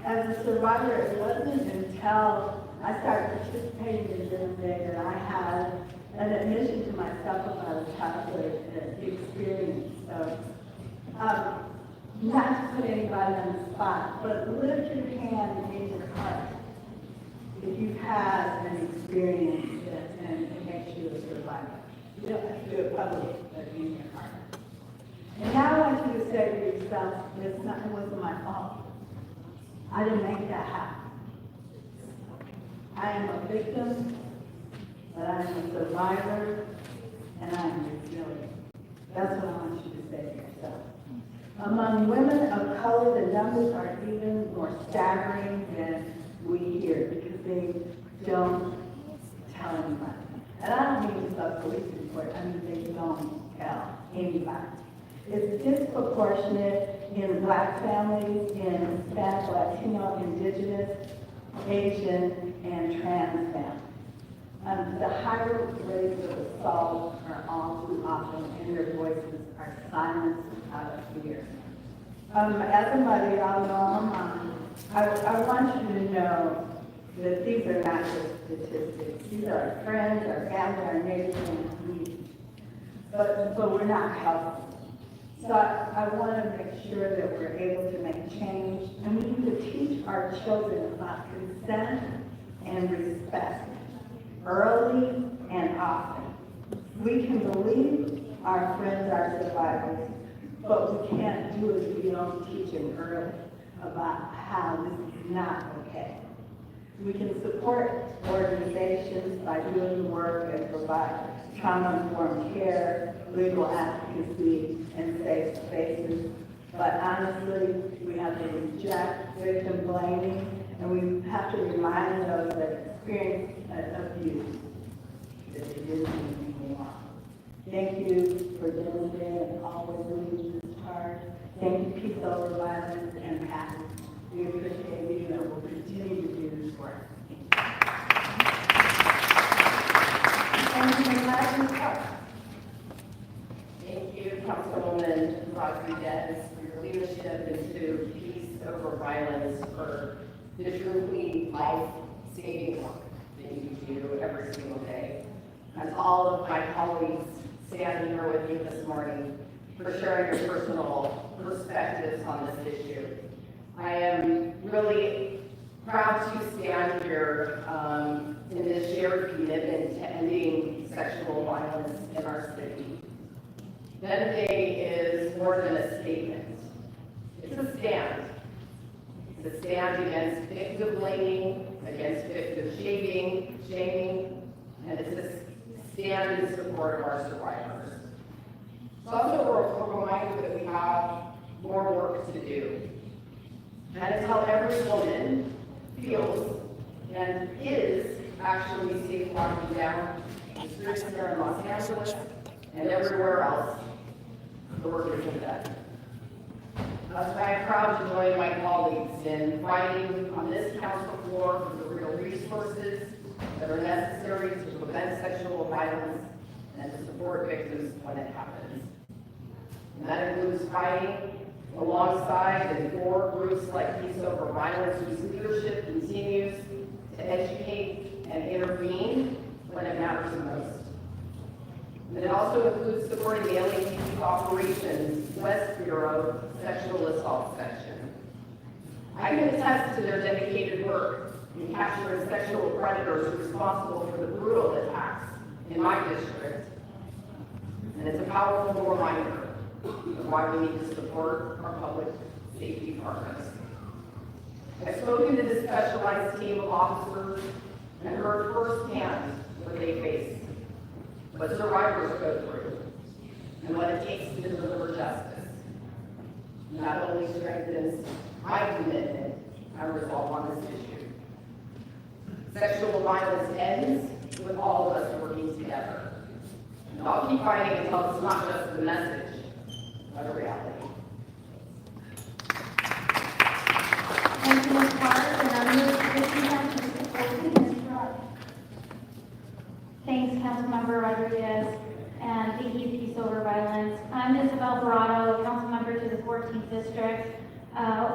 As a survivor, it wasn't until I started participating in Dinner Day that I had an admission to myself about a childhood experience. So, not to put anybody on the spot, but lift your hand in your heart if you've had an experience and it makes you a survivor. You don't have to do it publicly, but in your heart. And now I want you to say to yourself, it wasn't my fault. I didn't make that happen. I am a victim, but I am a survivor, and I am resilient. That's what I want you to say to yourself. Among women of color, the numbers are even more staggering than we hear because they don't tell anybody. And I don't mean just a police report, I mean they don't tell anybody. It's disproportionate in Black families, in Hispanic, Latino, Indigenous, Asian, and trans families. The higher rates of assault are all too often, and their voices are silenced out of fear. As a mother, y'all know I'm a mom. I want you to know that these are not just statistics. These are our friends, our family, our neighbors, and community. But we're not helping. So I want to make sure that we're able to make change, and we need to teach our children about consent and respect early and often. We can believe our friends are survivors, but we can't do it if we don't teach them early about how this is not okay. We can support organizations by doing the work and provide trauma-informed care, legal advocacy, and safe spaces. But honestly, we have to reject victim blaming, and we have to remind those that experience abuse that they didn't do anything wrong. Thank you for doing today and always leading this charge. Thank you, Peace Over Violence and Passion. We appreciate you and will continue to do this work. Thank you very much, Ms. Park. Thank you, Councilwoman Rodriguez, for your leadership into Peace Over Violence, for the truly life-saving work that you do every single day. And all of my colleagues standing here with you this morning for sharing your personal perspectives on this issue. I am really proud to stand here in this shared commitment to ending sexual violence in our city. That day is more than a statement. It's a stand. It's a stand against victim blaming, against victim shaming, and it's a stand in support of our survivors. It's also a reminder that we have more work to do. That is how every woman feels and is actually safe walking down the streets here in Los Angeles and everywhere else. The work isn't done. That's why I'm proud to join my colleagues in fighting on this council floor for the real resources that are necessary to prevent sexual violence and to support victims when it happens. And that includes who's fighting alongside and for groups like Peace Over Violence, whose leadership continues to educate and intervene when it matters the most. And it also includes supporting the LAPD Operations West Bureau Sexual Assault Section. I can attest to their dedicated work in capturing sexual predators responsible for the brutal attacks in my district. And it's a powerful reminder of why we need to support our public safety partners. I've spoken to this specialized team of officers and heard firsthand what they face, what survivors go through, and what it takes to deliver justice. And that only strengthens my commitment and resolve on this issue. Sexual violence ends with all of us working together. And I'll keep fighting until it's not just the message, but a reality. Thank you, Ms. Clark, and I'm going to Thanks, Councilmember Rodriguez, and thank you, Peace Over Violence. I'm Isabel Barrato, Councilmember to the 14th District.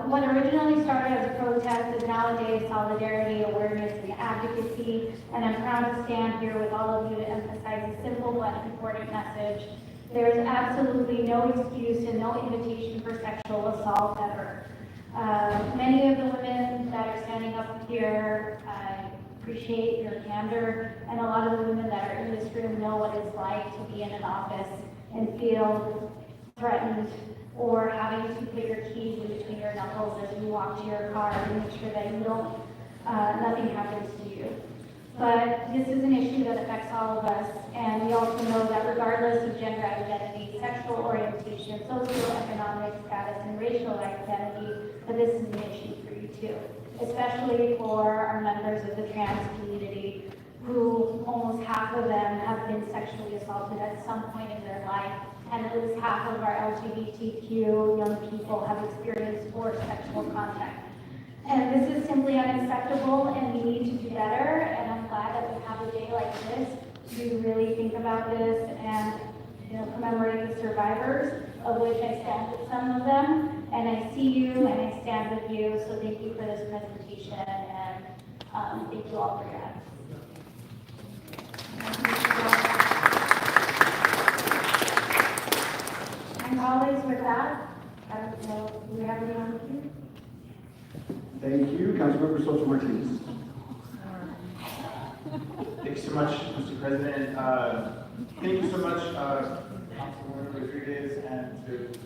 What originally started as a protest is nowadays solidarity, awareness, and advocacy, and I'm proud to stand here with all of you to emphasize a simple but important message. There is absolutely no excuse and no invitation for sexual assault ever. Many of the women that are standing up here, appreciate your candor, and a lot of the women that are in this room know what it's like to be in an office and feel threatened or having to put your keys in between your knuckles as you walk to your car and make sure that you don't, nothing happens to you. But this is an issue that affects all of us, and we also know that regardless of gender identity, sexual orientation, socioeconomic status, and racial identity, that this is an issue for you too, especially for our members of the trans community, who almost half of them have been sexually assaulted at some point in their life, and at least half of our LGBTQ young people have experienced forced sexual contact. And this is simply unacceptable, and we need to do better, and I'm glad that we have a day like this to really think about this and commemorate the survivors, of which I stand with some of them, and I see you and I stand with you, so thank you for this presentation, and thank you all for your advocacy. And colleagues, with that, do we have anyone with you? Thank you. Councilmember Soto Martinez. Thanks so much, Mr. President. Thank you so much, Councilwoman Rodriguez, and it's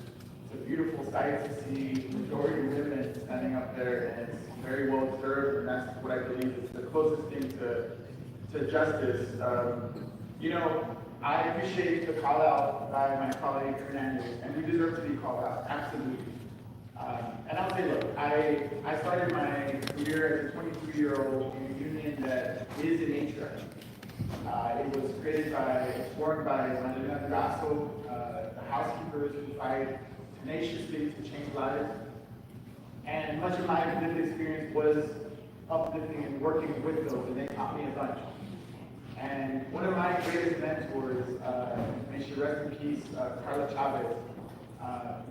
a beautiful sight to see majority women standing up there, and it's very well deserved, and that's what I believe is the closest thing to justice. I appreciate the call out by my colleague Hernandez, and we deserve to be called out, absolutely. And I'll say, look, I started my career as a 23-year-old in a union that is an HR. It was formed by Manila Grasso, the housekeepers who fight tenaciously to change lives. And much of my lived experience was uplifting and working with those, and they taught me a bunch. And one of my greatest mentors, may she rest in peace, Carla Chavez,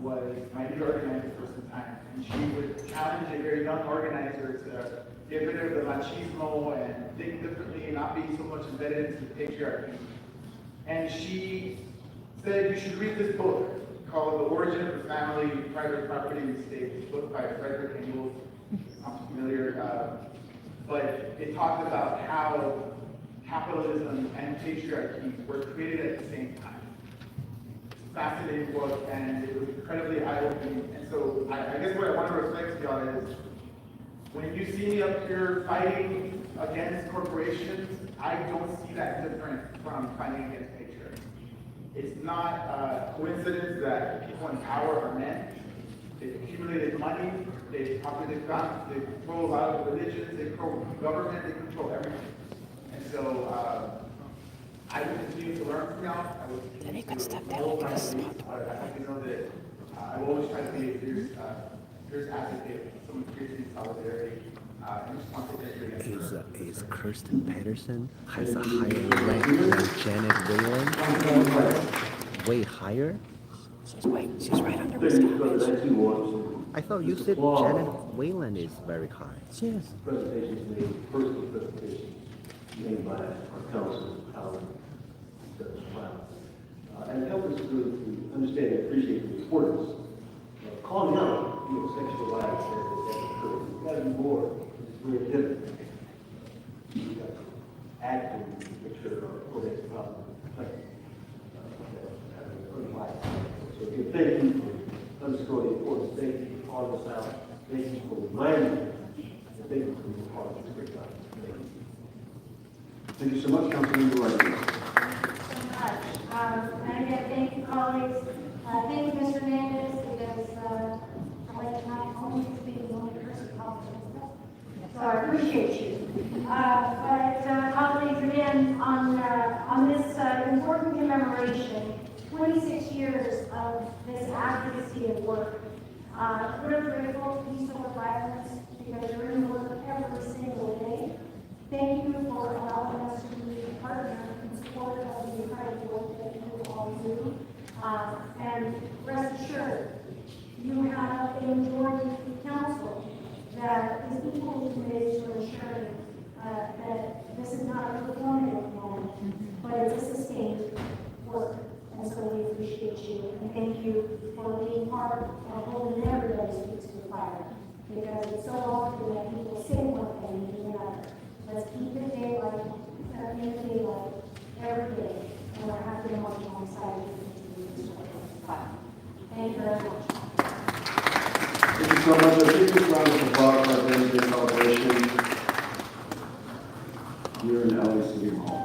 was my lead organizer for some time. And she would challenge a very young organizer to get rid of the machismo and think differently and not be so much embedded into the patriarchy. And she said, you should read this book called The Origin of the Family, Private Property and the State. This book by Frederick Engels. I'm familiar. But it talked about how capitalism and patriarchy were created at the same time. Fascinating book, and it was incredibly eye-opening. And so I guess what I want to reflect to y'all is, when you see me up here fighting against corporations, I don't see that different from fighting against patriarchy. It's not a coincidence that people in power are men. They've accumulated money, they control a lot of religions, they control government, they control everything. And so I will continue to learn from y'all. I will continue to evolve my beliefs, but I think you know that I will always try to be a fierce advocate, someone fierce in solidarity. And just want to thank you again. Is Kirsten Patterson has a higher rank than Janet Whalen? Way higher? She's right under Thank you, COVID-19 was. I thought you said Janet Whalen is very high. She is. Presentations made, personal presentations made by our council, Howard, and it helped us to understand and appreciate the importance of calling out, sexual violence that occurs. We've got to do more. It's very different. We've got to act and make sure our codex is properly protected. So again, thank you for underscoring the importance. Thank you for calling us out. Thank you for reminding us. And thank you for being part of this great time. Thank you so much, Councilmember Wright. And again, thank you, colleagues. Thank you, Mr. Hernandez, because I like not only to be the only person calling. So I appreciate you. But colleagues, again, on this important commemoration, 26 years of this advocacy of work. We're grateful to Peace Over Violence because you're in work every single day. Thank you for allowing us to be a partner in support of the incredible work that you all do. And rest assured, you have a majority council that is equally committed to ensuring that this is not a performative moment, but it's a sustained work. And so we appreciate you and thank you for being part of holding everybody's feet to the fire. Because it's so often that people say one thing and do another. Let's keep it daylight, every day, and we're happy to march alongside you to do this work. Thank you very much. Thank you so much. I think this round of applause for our Day celebration here in LA City Hall.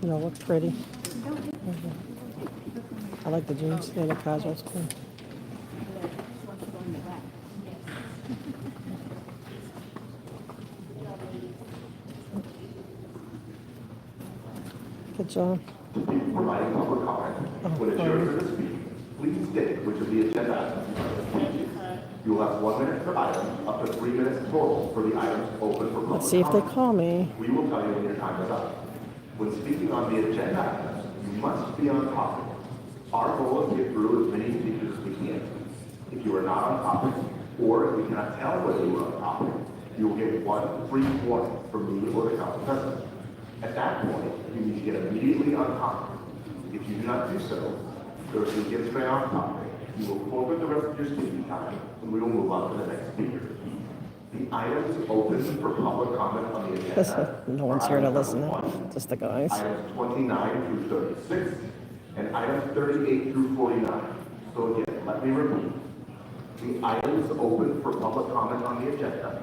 You know, looks pretty. I like the jeans. They look casual. It's cool. Good job. Providing public comment. When it's your turn to speak, please state which of the agenda items. You will have 1 minute per item, up to 3 minutes total for the items open for public comment. Let's see if they call me. We will tell you when your time is up. When speaking on the agenda items, you must be on topic. Our goal is to get through as many speakers as we can. If you are not on topic, or if we cannot tell whether you are on topic, you will get 1 brief warning from me or the council president. At that point, you need to get immediately on topic. If you do not do so, or if you get straight on topic, you will forfeit the rest of your speaking time, and we will move on to the next speaker. The items open for public comment on the agenda. No one's here to listen to. Just the guys. Items 29 through 36, and items 38 through 49. So again, let me repeat. The items open for public comment on the agenda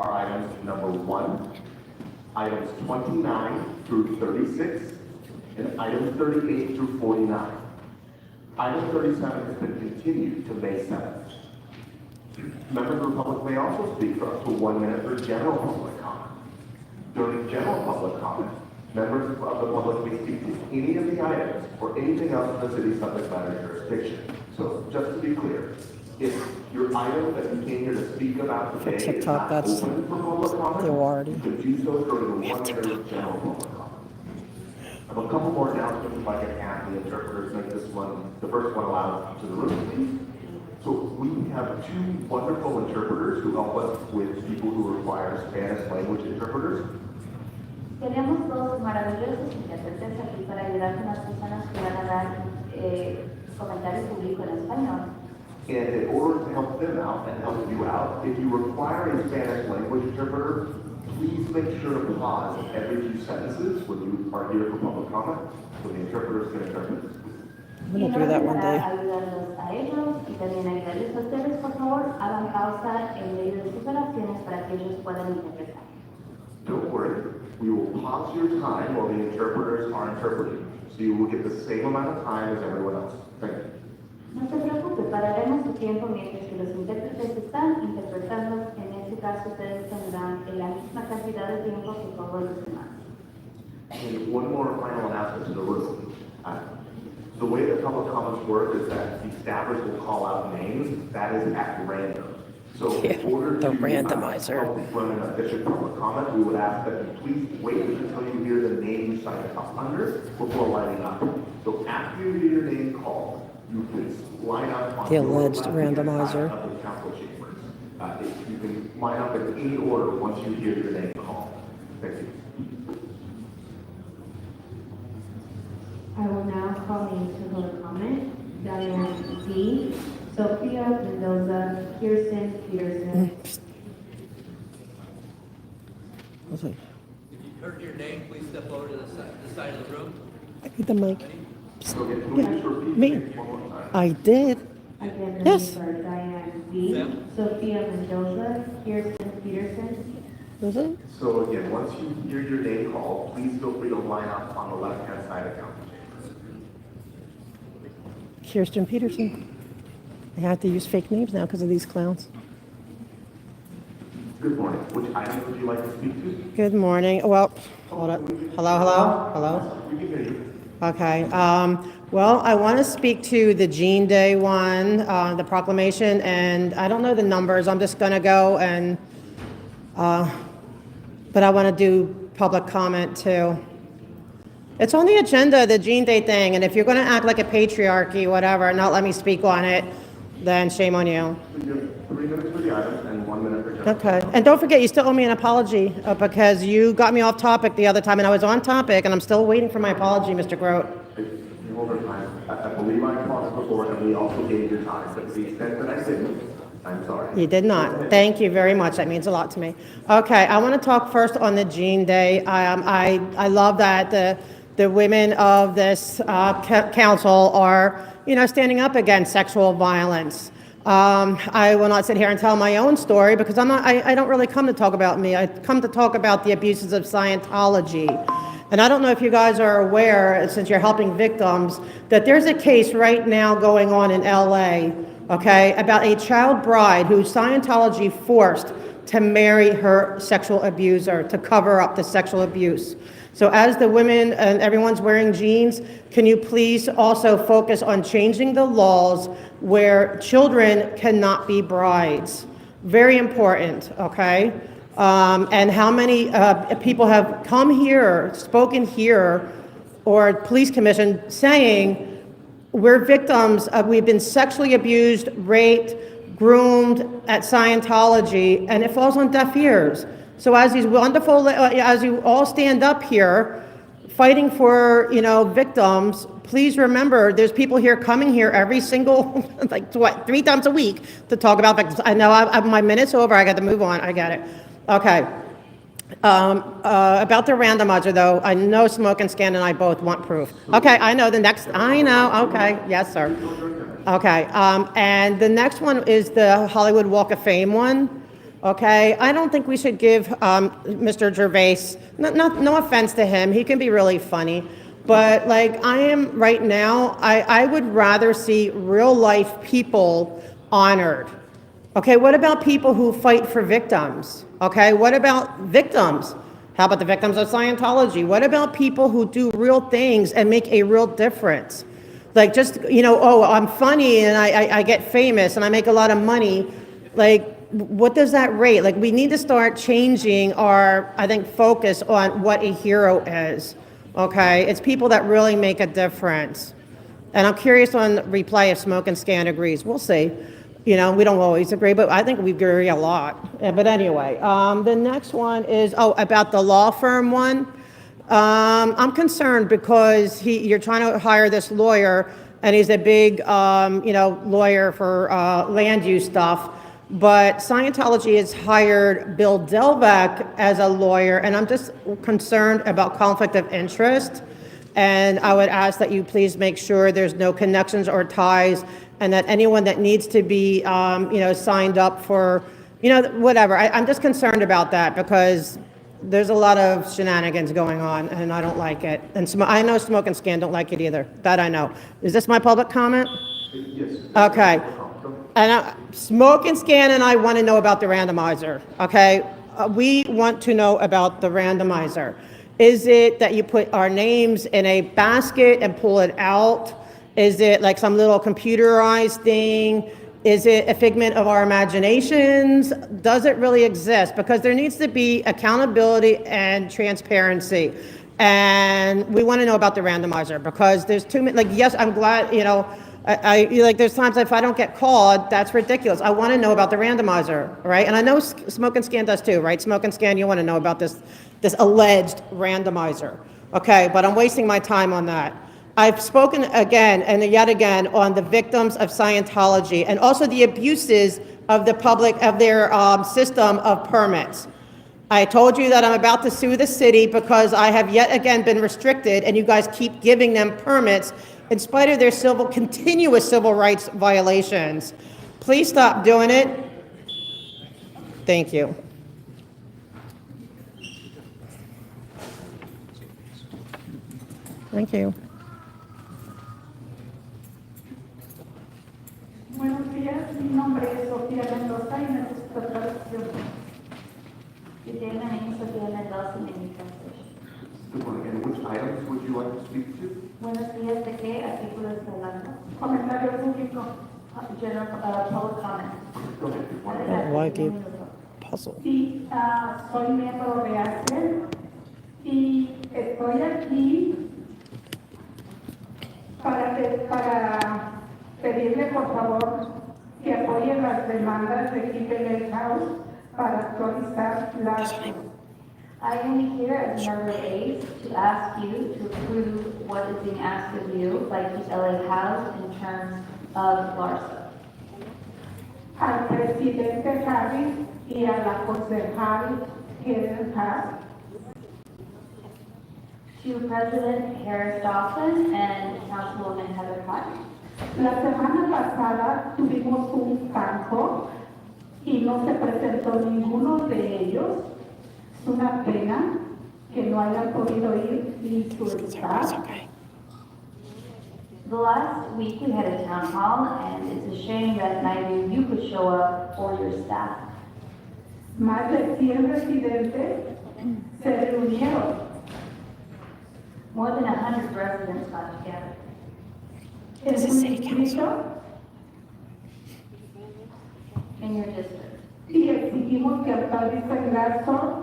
are items number 1, items 29 through 36, and items 38 through 49. Item 37 has been continued to May 7th. Members of the public may also speak for up to 1 minute for general public comment. During general public comment, members of the public may speak to any of the items or anything else in the city's subject matter jurisdiction. So just to be clear, if your item that you came here to speak about today For TikTok, is not that's open for public comment, the award. you can do so during the 1 minute general public comment. I have a couple more announcements if I can have the interpreters make this one, the first one allowed to the room, please. So we have 2 wonderful interpreters who help us with people who require Spanish language interpreters. Tenemos 2 maravillosos intérpretes aquí para ayudar a las personas que van a dar comentario público en español. And in order to help them out and help you out, if you require a Spanish language interpreter, please make sure to pause every few sentences when you are here for public comment, so the interpreters can interpret. I'm gonna do that one day. Ayudarlos a ellos y también ayudarles a ustedes, por favor, hagan pausa en medio de sus oraciones para que ellos puedan interpretar. Don't worry, we will pause your time while the interpreters are interpreting, so you will get the same amount of time as everyone else. Thank you. No se preocupe, pararemos su tiempo mientras que los intérpretes están interpretando. En este caso, ustedes tendrán la misma cantidad de tiempo que todos los demás. And one more final announcement to the room. The way that public comments work is that the staffers will call out names. That is at random. So in order the to randomizer. help run an efficient public comment, we would ask that you please wait until you hear the name you signed up under before lining up. So after you hear your name called, you can line up on The your alleged left-hand side randomizer. of the council chambers. You can line up in any order once you hear your name called. Thank you. I will now call names for public comment. Diane D., Sophia Mendoza, Kirsten Peterson. Was it? If you heard your name, please step over to the side of the room. I need the mic. So again, can we just repeat Me. names one more time? I did. Again, the Yes. names are Diane D., Sophia Mendoza, Kirsten Peterson. Was it? So again, once you hear your name called, please feel free to line up on the left-hand side of council chambers. Kirsten Peterson. I have to use fake names now because of these clowns. Good morning. Which item would you like to speak to? Good morning. Well, hold up. Hello? We can hear you. Okay. Well, I want to speak to the Jean Day one, the proclamation, and I don't know the numbers. I'm just going to go and, but I want to do public comment too. It's on the agenda, the Jean Day thing, and if you're going to act like a patriarchy, whatever, and not let me speak on it, then shame on you. You have 3 minutes for the item and 1 minute for general. Okay. And don't forget, you still owe me an apology because you got me off topic the other time, and I was on topic, and I'm still waiting for my apology, Mr. Grote. Hold on time. I believe I paused before and we also gave you time, but to the extent that I didn't, I'm sorry. You did not. Thank you very much. That means a lot to me. Okay, I want to talk first on the Jean Day. I love that the women of this council are, standing up against sexual violence. I will not sit here and tell my own story because I don't really come to talk about me. I come to talk about the abuses of Scientology. And I don't know if you guys are aware, since you're helping victims, that there's a case right now going on in LA, okay, about a child bride who Scientology forced to marry her sexual abuser to cover up the sexual abuse. So as the women and everyone's wearing jeans, can you please also focus on changing the laws where children cannot be brides? Very important, okay? And how many people have come here, spoken here, or police commission saying we're victims of, we've been sexually abused, raped, groomed at Scientology, and it falls on deaf ears. So as these wonderful, as you all stand up here fighting for, victims, please remember there's people here coming here every single, 3 times a week to talk about victims. I know my minute's over, I got to move on, I get it. Okay. About the randomizer though, I know Smoke and Scan and I both want proof. Okay, I know, okay, yes sir. Okay, and the next one is the Hollywood Walk of Fame one. Okay, I don't think we should give Mr. Gervais, no offense to him, he can be really funny, but I am right now, I would rather see real life people honored. Okay, what about people who fight for victims? Okay, what about victims? How about the victims of Scientology? What about people who do real things and make a real difference? I'm funny and I get famous and I make a lot of money. What does that rate? We need to start changing our, focus on what a hero is. Okay, it's people that really make a difference. And I'm curious on reply if Smoke and Scan agrees. We'll see. We don't always agree, but I think we agree a lot. But anyway, the next one is, about the law firm one. I'm concerned because you're trying to hire this lawyer, and he's a big, lawyer for land use stuff. But Scientology has hired Bill Delvec as a lawyer, and I'm just concerned about conflict of interest. And I would ask that you please make sure there's no connections or ties, and that anyone that needs to be, signed up for, whatever. I'm just concerned about that because there's a lot of shenanigans going on, and I don't like it. And I know Smoke and Scan don't like it either. That I know. Is this my public comment? Yes. Okay. And Smoke and Scan and I want to know about the randomizer. Okay. We want to know about the randomizer. Is it that you put our names in a basket and pull it out? Is it like some little computerized thing? Is it a figment of our imaginations? Does it really exist? Because there needs to be accountability and transparency. And we want to know about the randomizer because there's too many, like, yes, I'm glad, I like, there's times if I don't get called, that's ridiculous. I want to know about the randomizer, right? And I know Smoke and Scan does too, right? Smoke and Scan, you want to know about this alleged randomizer. Okay, but I'm wasting my time on that. I've spoken again and yet again on the victims of Scientology and also the abuses of the public, of their system of permits. I told you that I'm about to sue the city because I have yet again been restricted and you guys keep giving them permits in spite of their continuous civil rights violations. Please stop doing it. Thank you. Thank you. Buenos días, mi nombre es Sofía Mendoza y necesito traducción. Good day, my name is Sofía Mendoza, and I need translation. Good morning. And which items would you like to speak to? Buenos días, ¿de qué artículo está hablando? Comentario público. General, public comment. Go ahead. I don't like it. Puzzle. Sí, soy miembro de ACEL y estoy aquí para pedirle por favor que apoyen las demandas de Keeping House para actualizar las. I am here as member of ACE to ask you to approve what is being asked of you by the LA House in terms of LARSA. Al presidente Harris y a la concejal Helen Haas. To President Harris Dawson and Councilwoman Heather Hart. La semana pasada tuvimos un banco y no se presentó ninguno de ellos. Es una pena que no hayan podido ir ni su staff. The last week we had a town hall and it's a shame that neither of you could show up or your staff. Más de 100 residentes se reunieron. More than 100 residents got together. En su distrito in your district. y exigimos que actualicen gasto.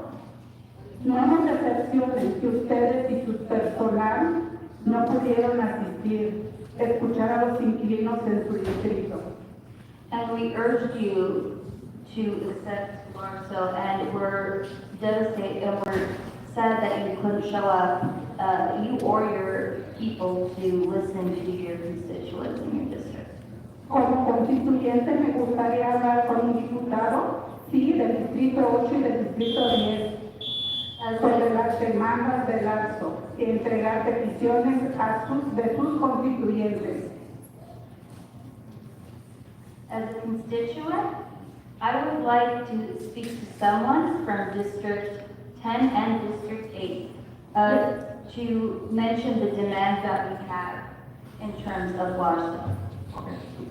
No nos decepcionen que ustedes y su personal no pudieron asistir, escuchar a los inquilinos en su distrito. And we urged you to accept LARSA, and we're devastated and we're sad that you couldn't show up, you or your people, to listen to your constituents in your district. Como constituyente me gustaría hablar con un diputado, sí, del distrito 8 y del distrito 10, sobre las demandas del AXO y entregar peticiones de sus constituyentes. As a constituent, I would like to speak to someone from District 10 and District 8 to mention the demands that we have in terms of LARSA.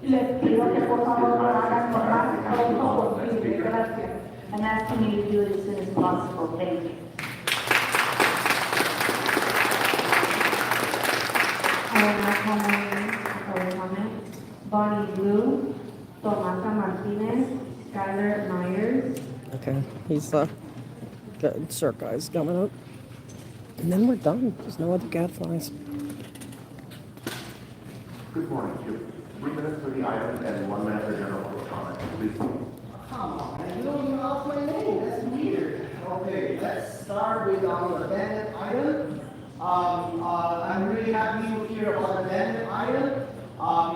Les pido que por favor lo hagan lo más pronto posible. Gracias. I'm asking you to do it as soon as possible. Thank you. Bonnie Blue, Tomasa Martinez, Skylar Myers. Okay, he's good. Sir, guys, coming up. And then we're done. There's no other gadflies. Good morning. You have 3 minutes for the item and 1 minute for general public comment. Please. Come on, you don't even ask my name, that's weird. Okay, let's start with our abandoned item. I'm really happy to hear about abandoned item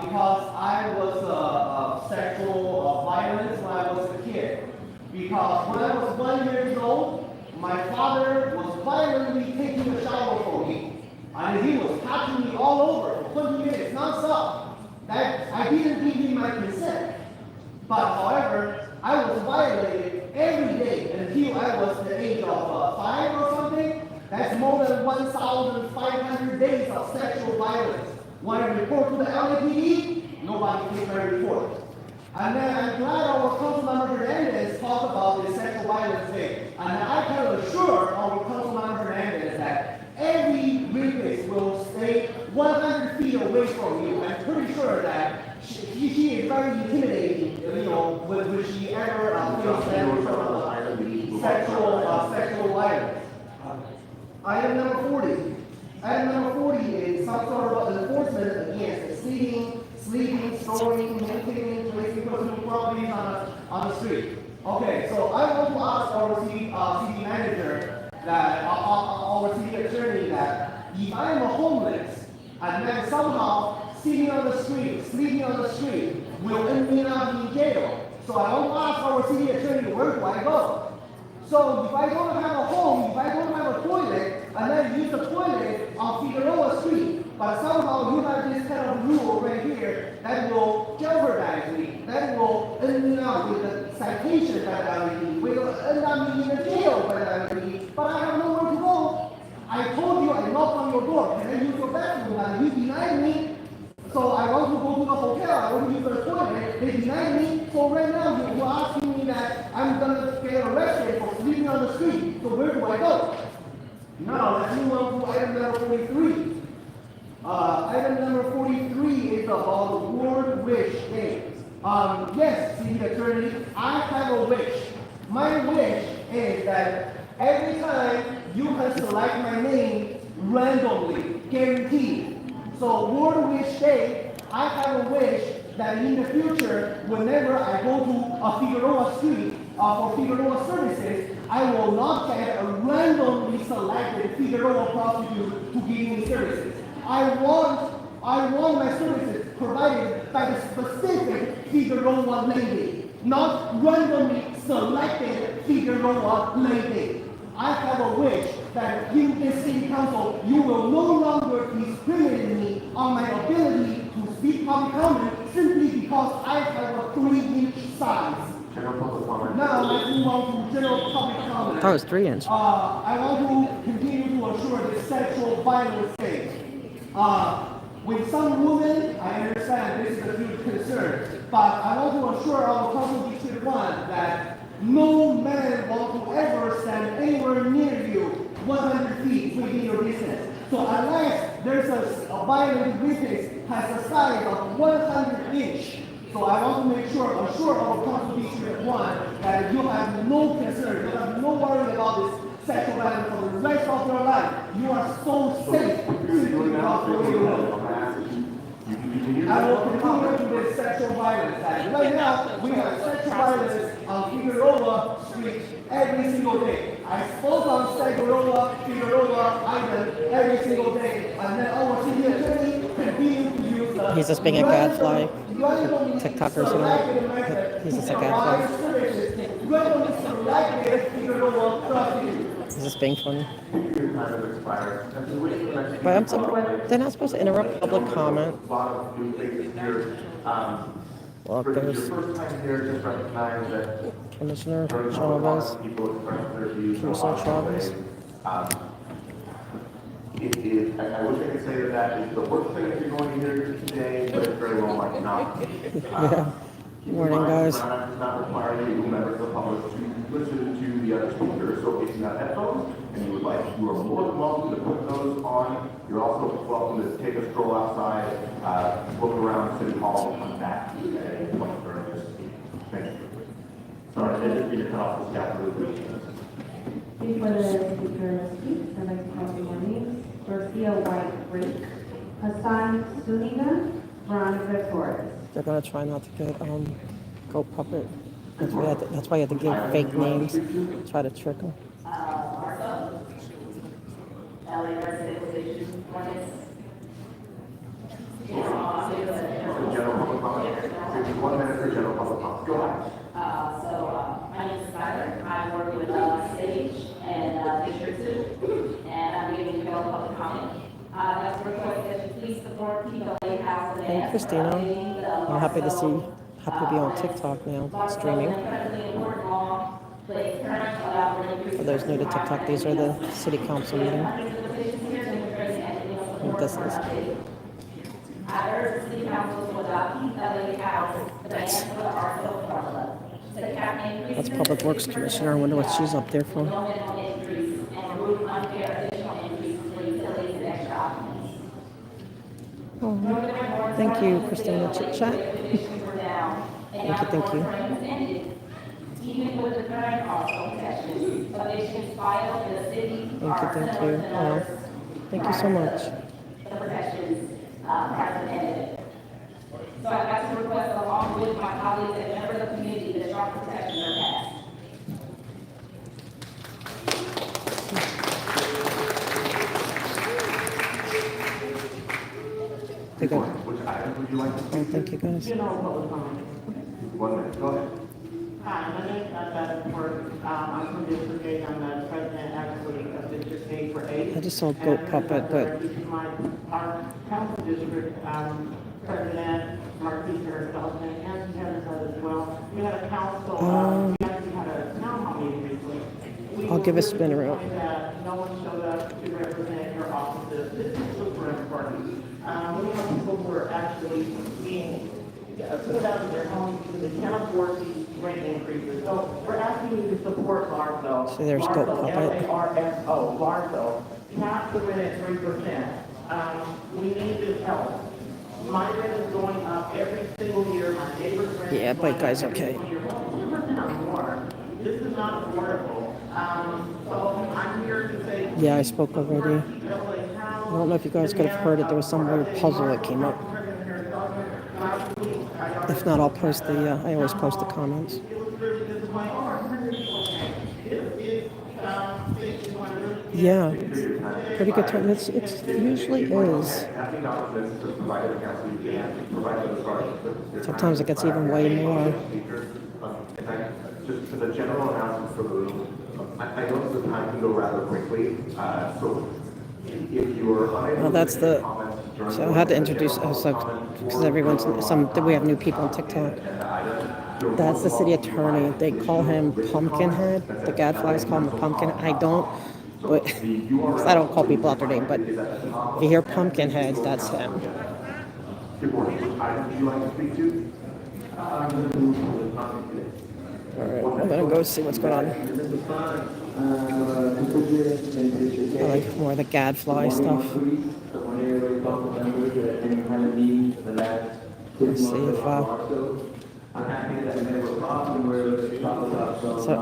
because I was sexual violence when I was a kid. Because when I was 1 year old, my father was violently taking a shower for me. And he was touching me all over for 20 minutes non-stop. That I didn't give him my consent. But however, I was violated every day until I was the age of 5 or something. That's more than 1,500 days of sexual violence. When I report to the LAPD, nobody takes my report. And then I'm glad our Councilmember Hernandez talked about the sexual violence thing. And I can assure our Councilmember Hernandez that every witness will stay 100 feet away from you. I'm pretty sure that she is very intimidating, when she ever feels sexual violence. Item number 40. Item number 40 is some sort of enforcement against sleeping, storing, maintaining, placing personal properties on the street. Okay, so I want to ask our city manager, that our city attorney, that if I am homeless and then somehow sleeping on the street will end me up in jail. So I want to ask our city attorney, where do I go? So if I don't have a home, if I don't have a toilet, and then use the toilet on Figueroa Street, but somehow you have this kind of rule right here that will jeopardize me, that will end me up with the citation that I will need, will end up in the jail that I will need, but I have nowhere to go. I told you I knocked on your door, can I use your bathroom, and you denied me. So I want to go to the hotel, I want to use the toilet, they denied me. So right now you're asking me that I'm gonna get arrested for sleeping on the street. So where do I go? Now let's move on to item number 43. Item number 43 is about the World Wish Day. Yes, city attorney, I have a wish. My wish is that every time you can select my name randomly, guaranteed. So World Wish Day, I have a wish that in the future, whenever I go to a Figueroa Street for Figueroa services, I will not get a randomly selected Figueroa prostitute to give me services. I want my services provided by the specific Figueroa lady, not randomly selected Figueroa lady. I have a wish that in this city council, you will no longer discriminate me on my ability to speak public comment simply because I have a 3-inch size. Now let's move on to general public comment. That was 3 inch. I want to continue to assure the sexual violence case. With some women, I understand this is a huge concern, but I want to assure our Council District 1 that no man want to ever stand anywhere near you 100 feet within your distance. So unless there's a violent witness has a size of 100 inch, so I want to assure our Council District 1 that you have no concern, you have no worry about this sexual violence for the rest of your life. You are so safe simply because of where you live. I will continue with sexual violence. And right now, we have sexual violence on Figueroa Street every single day. I spoke on Figueroa Island every single day. And then our city attorney continues to use the... He's just being a gadfly. TikTokers, he's just a gadfly. He's just being funny. But I'm surprised. They're not supposed to interrupt public comment. Well, there's Commissioner Chavez, Commissioner Chavez. I wish I could say that is the worst thing that you're going to hear today, but it's very well might not. Yeah. Morning, guys. Does not require you, members of the public, to listen to the other speakers. So if you have headphones and you would like, you are more than welcome to put those on. You're also welcome to take a stroll outside, look around City Hall, and come back and during this speech. Thank you. Sorry, I didn't mean to cut off the staff really quick. Before the speaker speaks, I'd like to call your names. Garcia White Break, Hassan Suniga, Veronica Torres. They're gonna try not to get goat puppet. That's why you have to give fake names. Try to trick them. LA resident position, one is. General public comment. 1 minute for general public comment. Go ahead. My name is Skyler. I work with Sage and District 2, and I'm giving general public comment. That's a request that you please support Pico Lake House. Hey, Christina. I'm happy to be on TikTok now, streaming. For those new to TikTok, these are the City Council meeting. What this is. I urge the City Council to adopt LA House, the ban for the Arsenal formula. That's Public Works Commissioner. I wonder what she's up there for. Oh, thank you, Christina Chit Chat. Thank you. Even with the current hospital sessions, conditions filed, the city Thank you. Oh, thank you so much. the protections have been ended. So I'd like to request along with my colleagues and members of the community that strong protections are passed. Thank you. Which items would you like to speak to? Thank you, guys. 1 minute, go ahead. Hi, my name is Beth Ford. I'm from District 8. I'm the president actually of District 8 for 8. I just saw Goat Puppet, but Our council district president, Marquise herself, and she has us as well. We had a council, we actually had a town hall meeting recently. I'll give a spin around. No one showed up to represent your offices. This is super important. We have people who are actually being put out of their homes because they can't afford these rent increases. So we're asking you to support LARSO. See, there's Goat Puppet. LARSO, LARSO. Cap the rent at 3%. We need this help. My rent is going up every single year. My neighbor's rent yeah, is going bike guy's up every okay. single year. 2% or more. This is not affordable. So I'm here to say. Yeah, I spoke already. I don't know if you guys could have heard it. There was some weird puzzle that came up. If not, I'll post the, I always post the comments. Yeah, pretty good turn. It's usually is. Sometimes it gets even way more. Just for the general announcements for the room, I noticed the time can go rather quickly, so if you are unable Well, that's to the. comment during So I had to introduce because everyone's we have new people on TikTok. That's the city attorney. They call him Pumpkinhead. The Gadflies call him the Pumpkin. I don't, but I don't call people out their name. But if you hear Pumpkinhead, that's him. Good morning. Which item would you like to speak to? All right, I'm gonna go see what's going on. I like more of the Gadfly stuff. Let's see if so,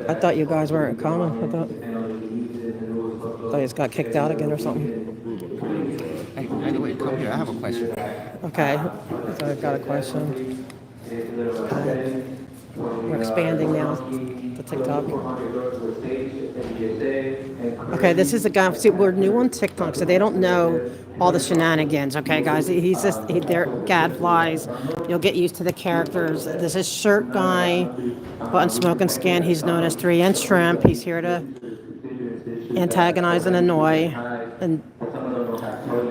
I thought you guys weren't coming. I thought you just got kicked out again or something. Hey, anyway, come here. I have a question. Okay, so I've got a question. We're expanding now to TikTok. Okay, this is a guy. See, we're new on TikTok, so they don't know all the shenanigans. Okay, guys, they're gadflies. You'll get used to the characters. This is Shirt Guy, Button Smoke and Scan. He's known as 3-inch Shrimp. He's here to antagonize and annoy. And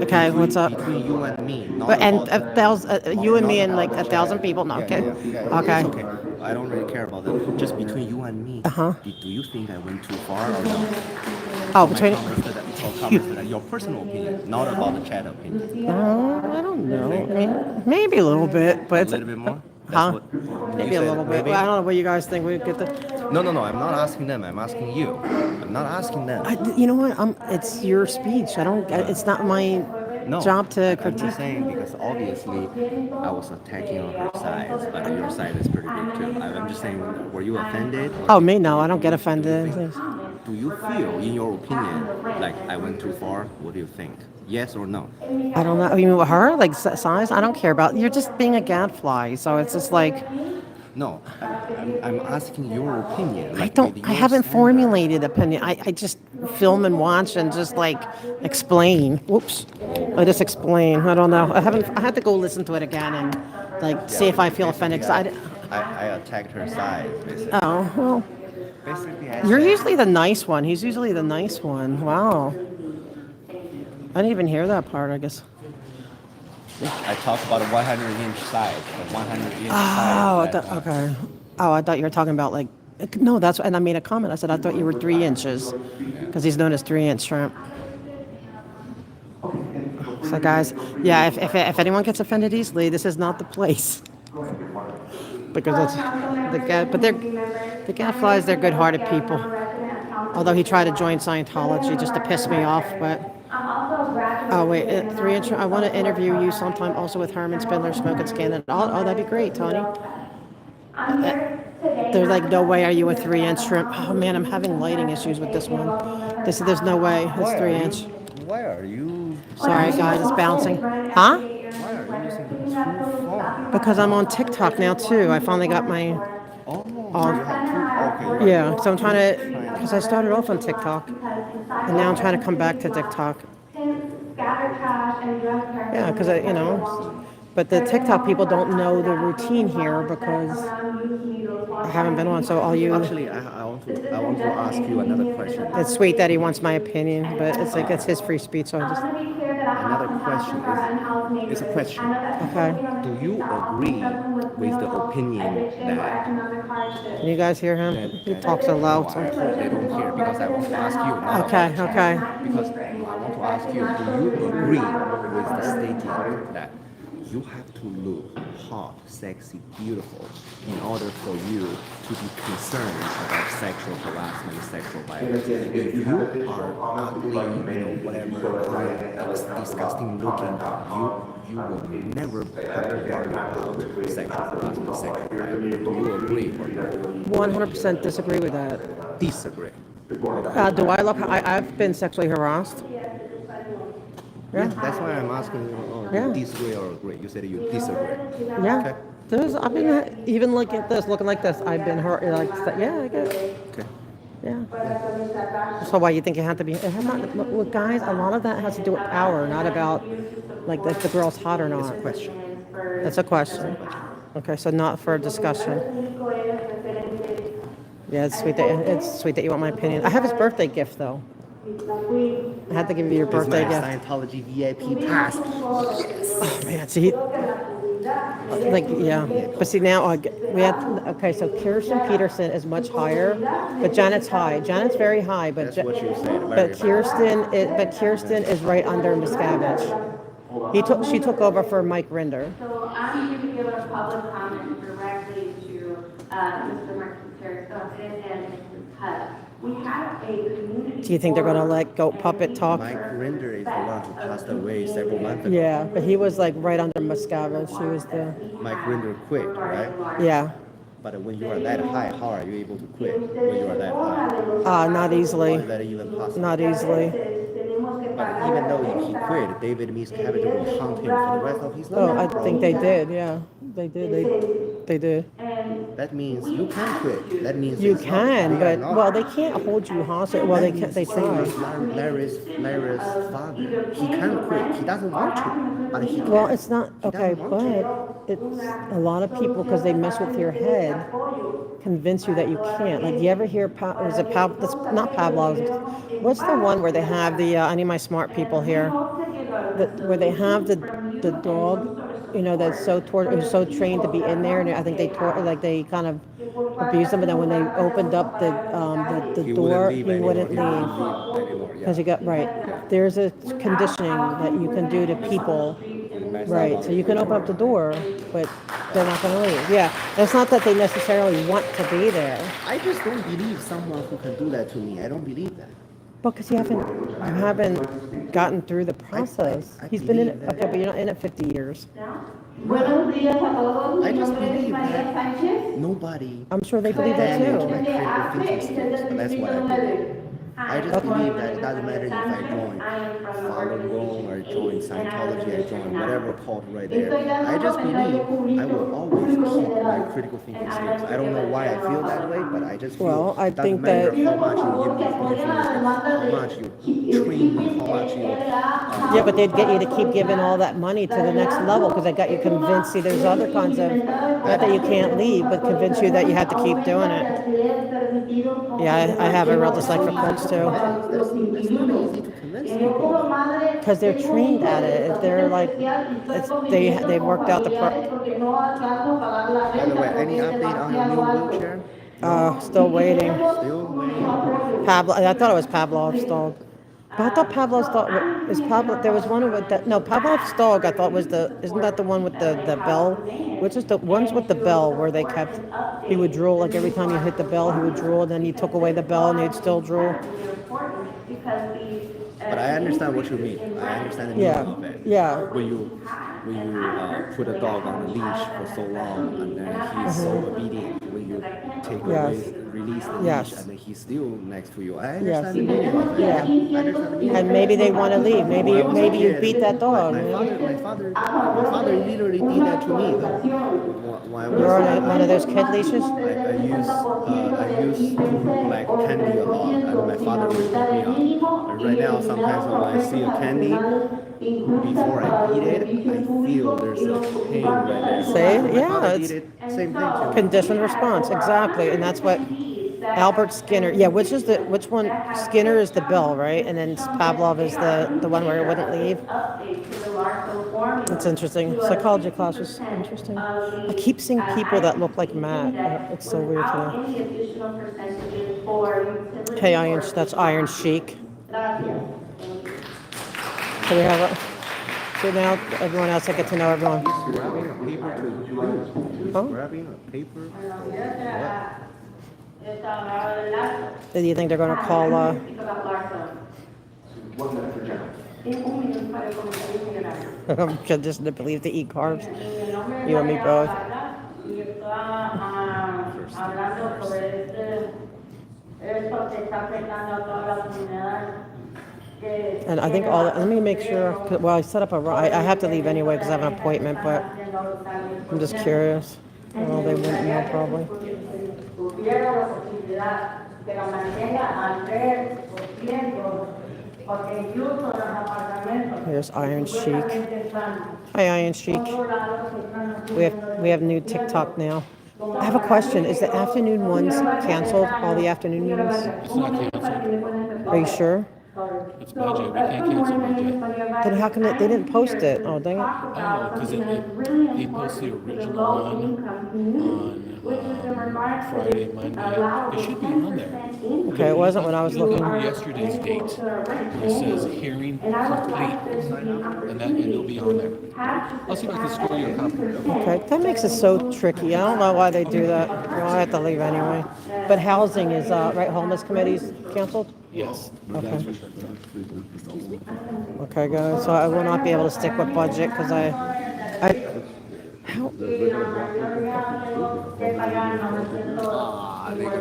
okay, what's up? Between you and me, not But and about 1,000, you and me and like 1,000 people. No, okay, okay. It's okay. I don't really care about that. Just between you and me. Do you think I went too far or no? Oh, between your personal opinion, not about the chat opinion. I don't know. I mean, maybe a little bit, but a little bit more. Maybe a little bit. Well, I don't know what you guys think. We get the. No. I'm not asking them. I'm asking you. I'm not asking them. You know what? It's your speech. I don't. It's not my job to critique. I'm just saying because obviously I was attacking on her side, but your side is pretty big too. I'm just saying, were you offended? Oh, me? No, I don't get offended. Do you feel, in your opinion, like I went too far? What do you think? Yes or no? I don't know. You mean with her? Like size? I don't care about. You're just being a gadfly, so it's just like. No, I'm asking your opinion. Like I haven't formulated opinion. I just film and watch and just like explain. Whoops. I just explain. I don't know. I had to go listen to it again and like see if I feel offended. I attacked her side, basically. Oh, well. Basically, You're usually the nice one. He's usually the nice one. Wow. I didn't even hear that part, I guess. I talked about a 100-inch side. A 100-inch side. Okay. Oh, I thought you were talking about like, no, that's, and I made a comment. I said, I thought you were 3 inches because he's known as 3-inch Shrimp. So guys, yeah, if anyone gets offended easily, this is not the place. Because it's the gadflies, they're good-hearted people. Although he tried to join Scientology just to piss me off, but also graduated. Oh, wait, with an 3 inch, I want to American interview you Civil sometime Rights also with Herman Act. Spindler, Smoke and Scan. Oh, that'd be great, Tony. I'm here today. There's not like no way are you a because 3 inch I'm shrimp. Oh man, I'm having lighting issues with this one. They said there's no way. It's 3 inch. Why are you? Sorry guys, it's bouncing. Huh? Why are you using the true phone? Because I'm on TikTok now too. I finally got my. Oh, so you have two. Okay. Yeah, so I'm trying to, because I started off on TikTok, and now I'm trying to come back to TikTok. Yeah, because you know, but the TikTok people don't know the routine here because I haven't been on. So all you. Actually, I want to ask you another question. It's sweet that he wants my opinion, but it's like it's his free speech. So I just. Another question is a question. Okay. Do you agree with the opinion that? Can you guys hear him? He talks so loud. So. They don't hear because I want to ask you. Another Okay. question. Okay. Because I want to ask you, do you agree with the statement that you have to look hot, sexy, beautiful in order for you to be concerned about sexual harassment, sexual violence? If you are ugly, whatever, disgusting looking, you will never have to worry about sexual harassment, sexual violence. Do you agree or not? 100% disagree with that. Disagree. Do I look? I've been sexually harassed. Yeah, that's why I'm asking you. Yeah. Disagree or agree? You said you disagree. Yeah. Okay. I've been even looking at this, looking like this. I've been hurt. Like, yeah, I guess. Okay. Yeah. So why you think it had to be? It has not. Look, guys, a lot of that has to do with power, not about like if the girl's hot or not. It's a question. It's a question. Okay, so not for a discussion. Yeah, it's sweet that you want my opinion. I have his birthday gift though. I had to give you your birthday It's my gift. Scientology VIP pass. Oh man, see, like yeah, but see now we had okay. So Kirsten Peterson is much higher, but Janet's high. Janet's very high, but That's what you said. but Kirsten is right under Miscavige. She took over for Mike Rinder. So I'm here to give a public comment directly to Mr. Marquis and Mrs. Hutt. We have a community. Do you think they're going to let Goat Puppet talk? Mike Rinder is the one who passed away several months ago. Yeah, but he was like right under Miscavige. She was the. Mike Rinder quit, right? Yeah. But when you are that high, how are you able to quit when you are that high? Not easily. How is that even possible? Not easily. But even though he quit, David Miscavige will haunt him for the rest of his life. Oh, I think they did. Yeah, they did. They did. That means you can quit. That means You it's can, not, but well, they can't hold you hostage. Well, they can't. They Same try. as Larry's father. He can quit. He doesn't want to, but he can. Well, it's not okay, but it's a lot of people because they mess with your head, convince you that you can't. Like, you ever hear? Was it That's not Pavlov's. What's the one where they have the? I need my smart people here. Where they have the dog, you know, that's so so trained to be in there, and I think they kind of abused him. And then when they opened up the door, he wouldn't leave because he got right. There's a conditioning that you can do to people. Right, so you can open up the door, but they're not going to leave. Yeah, it's not that they necessarily want to be there. I just don't believe someone who can do that to me. I don't believe that. Because you haven't gotten through the process. He's been in it, okay, but you're not in it 50 years. Buenos días a todos. I Mi just nombre es believe María that Sánchez. nobody I'm sure they believe that damage too. my critical thinking skills, but that's what I believe. I just believe that it doesn't matter if I join Falun Gong or join Scientology, I join whatever cult right there. I just believe I will always keep my critical thinking skills. I don't know why I feel that way, but I just feel Well, I it doesn't think matter that- how much you give me information, how much you train me, how much you... Yeah, but they'd get you to keep giving all that money to the next level because they got you convinced. See, there's other kinds of, not that you can't leave, but convince you that you have to keep doing it. Yeah, I have a real dislike for cults too. That's not easy to convince people. Because they're trained at it. They're like, they worked out the By the way, any update on your new wheelchair? Still waiting. Still waiting. Pablo, I thought it was Pavlov's dog. But I thought Pavlov's dog is Pablo. There was one with that. No, Pavlov's dog. I thought was isn't that the one with the bell? Which is the ones with the bell where they kept. He would drool like every time you hit the bell, he would drool. Then you took away the bell and he'd still drool. Because But I understand what you mean. I understand the meaning Yeah, of it. yeah. When you put a dog on a leash for so long and then he's so obedient. When you take away, Yes. release the leash Yes. and then he's still next to you. I Yes. understand the meaning of it. Yeah. I understand the meaning. And maybe they want to leave. Maybe When I was a maybe you kid, beat that dog. My man. father literally did that to me though. When I was, You're on one of those kid leashes? I used to like candy a lot, and my father would beat me up. And right now, sometimes when I see a candy, before I eat it, I feel there's a pain right there. See? My Yeah, father it's did it, same thing to me. conditioned response, exactly, and that's what Albert Skinner. Yeah, which one? Skinner is the bill, right? And then Pavlov is the one where it wouldn't leave. It's interesting. Psychology class was interesting. I keep seeing people that look like Matt. It's so weird to me. Hey, that's Iron Sheik. So we have a. So now everyone else, I get to know everyone. Grabbing a paper too. Huh? Grabbing a paper. What? Do you think they're going to call? 1 minute for general. Should just believe to eat carbs. You and me both. And I think let me make sure, well, I set up I have to leave anyway because I have an appointment, but I'm just curious. Well, they wouldn't know probably. Here's Iron Sheik. Hi, Iron Sheik. We have new TikTok now. I have a question. Is the afternoon ones canceled? All the afternoon meetings? It's not canceled. Are you sure? It's budget. We can't cancel budget. Then how come they didn't post it? Oh, dang it. Oh, because they post the original one on Friday, Monday. It should be on there. Okay, it wasn't when I was You'll looking. go to yesterday's date. It says hearing complete. And it'll be on there. I'll see if I can score you a copy. Okay, that makes it so tricky. I don't know why they do that. Well, I have to leave anyway. But housing is, right, homeless committee's canceled? Yes. Okay. Okay, guys, so I will not be able to stick with budget because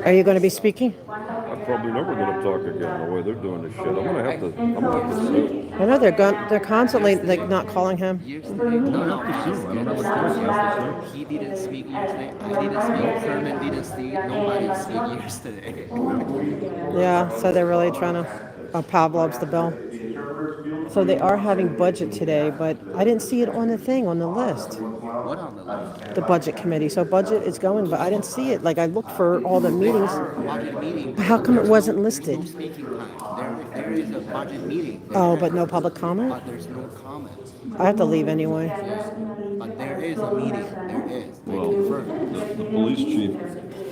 Are you going to be speaking? I'm probably never going to talk again the way they're doing this shit. I'm going to have to sue. I know they're constantly like not calling him. I have to sue. I don't have a choice. I have to sue. He didn't speak yesterday. I didn't speak. Herman didn't speak. Nobody speak yesterday. Yeah, so they're really trying to. Pavlov's the bill. So they are having budget today, but I didn't see it on the thing on the list. What on the list? The budget committee. So budget is going, but I didn't see it. Like I looked for all the meetings. How come it wasn't listed? No speaking time. There is a budget meeting. Oh, but no public comment? But there's no comments. I have to leave anyway. Yes. But there is a meeting. There is. Well, the police chief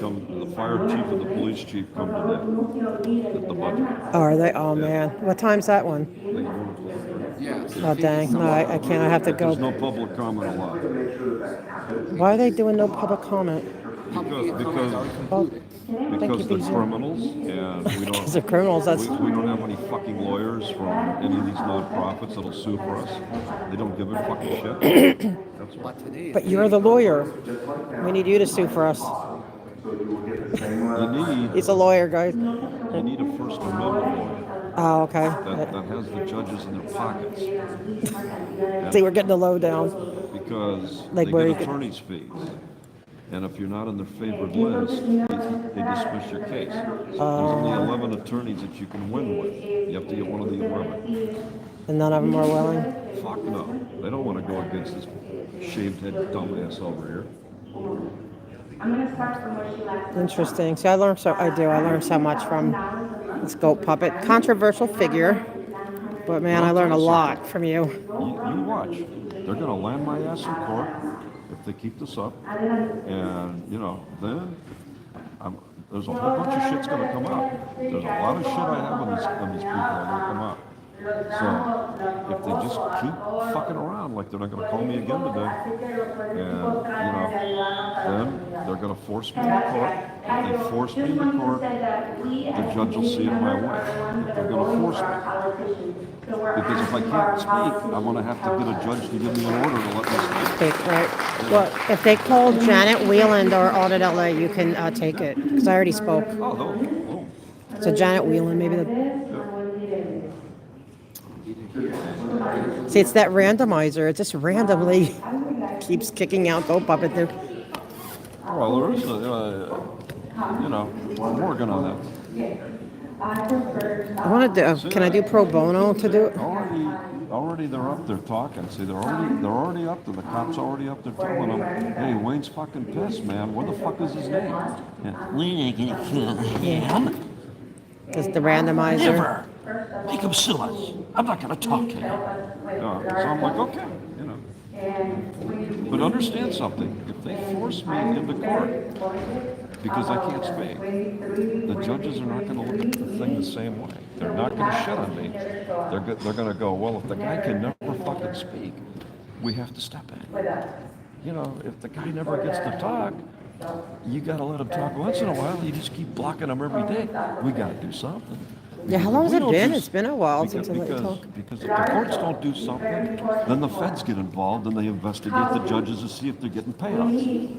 the fire chief and the police chief come today at the budget. Oh, are they? Oh, man. What time's that one? Yes. Oh, dang. No, I can't. I have to go. There's no public comment allowed. Why are they doing no public comment? Because they're criminals, and we don't. Because they're criminals. That's. We don't have any fucking lawyers from any of these nonprofits that'll sue for us. They don't give a fucking shit. That's why. But you're the lawyer. We need you to sue for us. He's a lawyer, guys. You need a First Amendment lawyer. Oh, okay. That has the judges in their pockets. See, we're getting the lowdown. Because Like they where get you attorney's fees. And if you're not on their favored list, they dismiss your case. There's only 11 attorneys that you can win with. You have to get one of the 11. And none of them are willing? Fuck no. They don't want to go against this shaved head dumbass over here. I'm going to start from where she left. Interesting. See, I learned so much from this goat puppet. Controversial figure. But man, I learned a lot from you. You watch. They're going to land my ass in court if they keep this up. And, then there's a whole bunch of shit's going to come out. There's a lot of shit I have on these people that are going to come out. So if they just keep fucking around like they're not gonna call me again today. And, then they're gonna force me into court. If they force me into court, the judge will see it my way. If they're gonna force me. Because if I can't speak, I'm gonna have to get a judge to give me an order to let me speak. Speak, right. Well, if they call Janet Wheeland or AuditLA, you can take it, because I already spoke. Oh. So Janet Wheeland, maybe See, it's that randomizer. It just randomly keeps kicking out Go Puppet. Well, there is I'm working on that. I want to do. Can I do pro bono to do it? Already they're up there talking. See, they're already up there. The cop's already up there telling them, hey, Wayne's fucking pissed, man. What the fuck is his name? Yeah. We ain't gonna kill him. It's the randomizer. Never. Make him sue us. I'm not gonna talk to him. So I'm like, okay, But understand something. If they force me into court because I can't speak, the judges are not going to look at the thing the same way. They're not going to shit on me. They're going to go, well, if the guy can never fucking speak, we have to step in. If the guy never gets to talk, you got to let him talk once in a while. You just keep blocking him every day. We got to do something. Yeah, how long has it been? It's been a while since I let you talk. Because if the courts don't do something, then the feds get involved and they investigate the judges to see if they're getting payouts.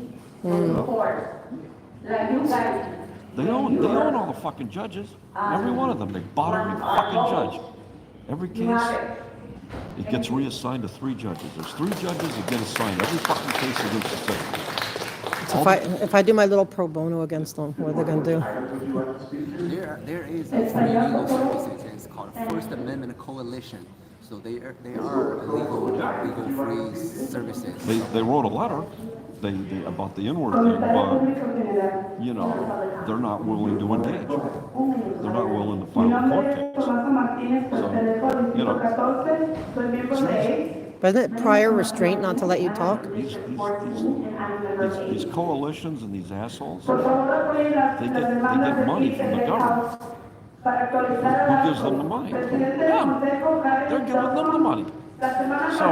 They own all the fucking judges. Every one of them. They bought every fucking judge. Every case, it gets reassigned to 3 judges. There's 3 judges that get assigned every fucking case against the state. So if I do my little pro bono against them, what are they going to do? There is a free legal services. It's called First Amendment Coalition. So they are legal free services. They wrote a letter about the inward thing, but they're not willing to engage. They're not willing to file a court case. So, But isn't it prior restraint not to let you talk? These coalitions and these assholes, they get money from the government. Who gives them the money? Them. They're giving them the money. So,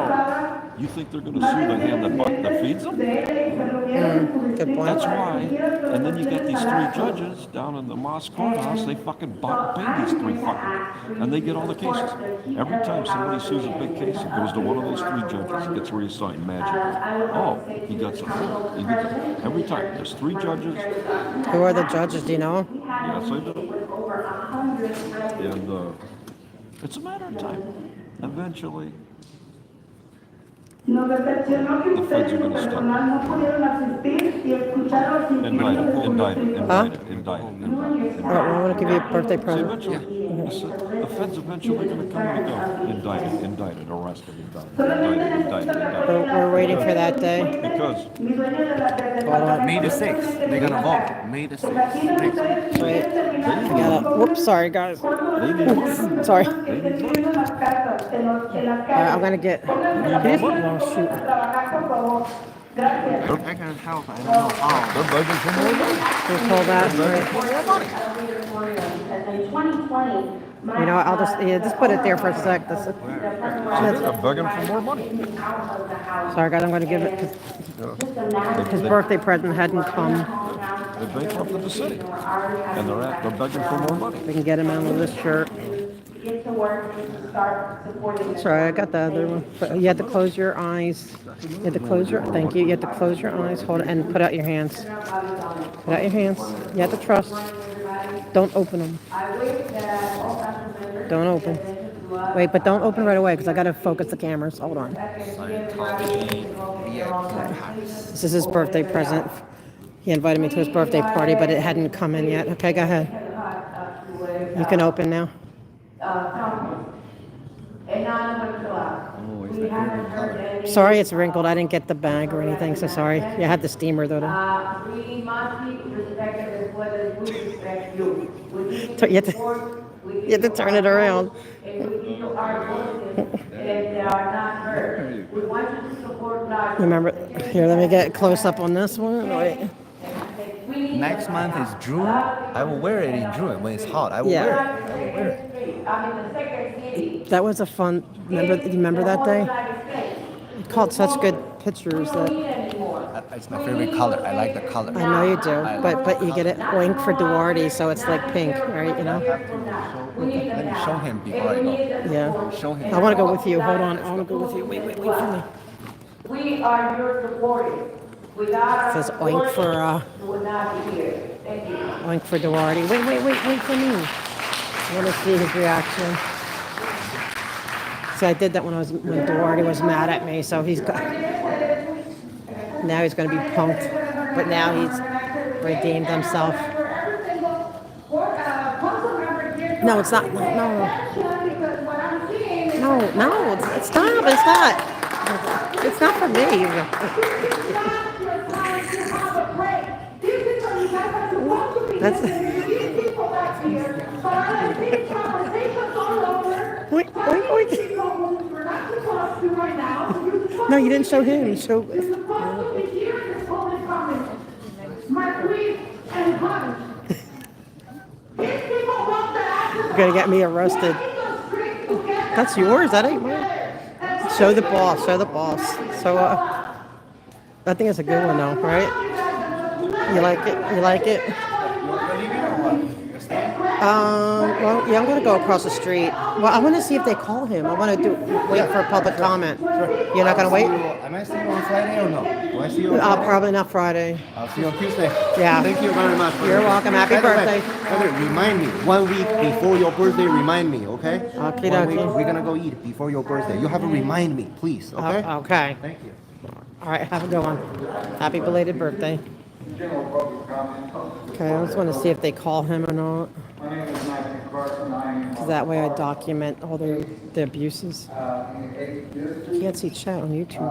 you think they're going to sue the hand that feeds them? Good point. That's why. And then you got these 3 judges down in the Moss courthouse. They fucking bought and paid these 3 fucking, and they get all the cases. Every time somebody sues a big case, it goes to one of those 3 judges. It gets reassigned magically. Oh, he got something. Every time. There's 3 judges. Who are the judges? Do you know? Yes, I do. And it's a matter of time. Eventually, the feds are going to stop. Indict. I want to give you a birthday present. The feds eventually going to come and go. Indicted, arrested, indicted. We're waiting for that day. Because May the 6th, they're going to vote. May the 6th. Wait, I gotta, whoops, sorry guys. Sorry. I'm gonna get, oh shoot. I can help, I don't know how. They're begging for more money. Just hold that. You know, I'll just put it there for a sec. They're begging for more money. Sorry guys, I'm gonna give it, because his birthday present hadn't come. They bankrupted the city. And they're begging for more money. We can get him out of this shirt. Sorry, I got the other one. But you had to close your eyes. You had to close your, thank you. You had to close your eyes, hold it, and put out your hands. Put out your hands. You have to trust. Don't open them. Don't open. Wait, but don't open right away, because I got to focus the cameras. Hold on. This is his birthday present. He invited me to his birthday party, but it hadn't come in yet. Okay, go ahead. You can open now. Sorry it's wrinkled. I didn't get the bag or anything, so sorry. You had the steamer though. We must be respected as well as we respect you. You have to turn it around. Remember, here, let me get close up on this one. Wait. Next month is June. I will wear it in June when it's hot. I will wear it. That was a fun, remember that day? You caught such good pictures that, It's my favorite color. I like the color. I know you do, but you get it oink for Duarte, so it's like pink, right, you know? Let me show him before I go. Yeah. Show him. I want to go with you, hold on, I want to go with you, wait for me. We are your supporters. Without It says oink for, you would not be here. Thank you. oink for Duarte, wait for me. I want to see his reaction. See, I did that when Duarte was mad at me, so he's got, now he's going to be punked, but now he's redeemed himself. No, it's not, no, it's not. It's not for me. That's. Oink. No, you didn't show him. You showed. You're gonna get me arrested. That's yours. That ain't mine. Show the boss. So, I think it's a good one, though, right? You like it? Well, yeah, I'm gonna go across the street. Well, I want to see if they call him. I want to wait for a public comment. You're not gonna wait? Am I seeing you on Friday or no? Do I see you on Friday? Probably not Friday. I'll see you on Tuesday. Yeah. Thank you very much. You're welcome. Happy birthday. Remind me, 1 week before your birthday, remind me, okay? Okie 1 week, dokie. we're gonna go eat before your birthday. You have to remind me, please, okay? Okay. Thank you. All right, have a good one. Happy belated birthday. Okay, I just want to see if they call him or not. Because that way I document all the abuses. You can't see chat on YouTube.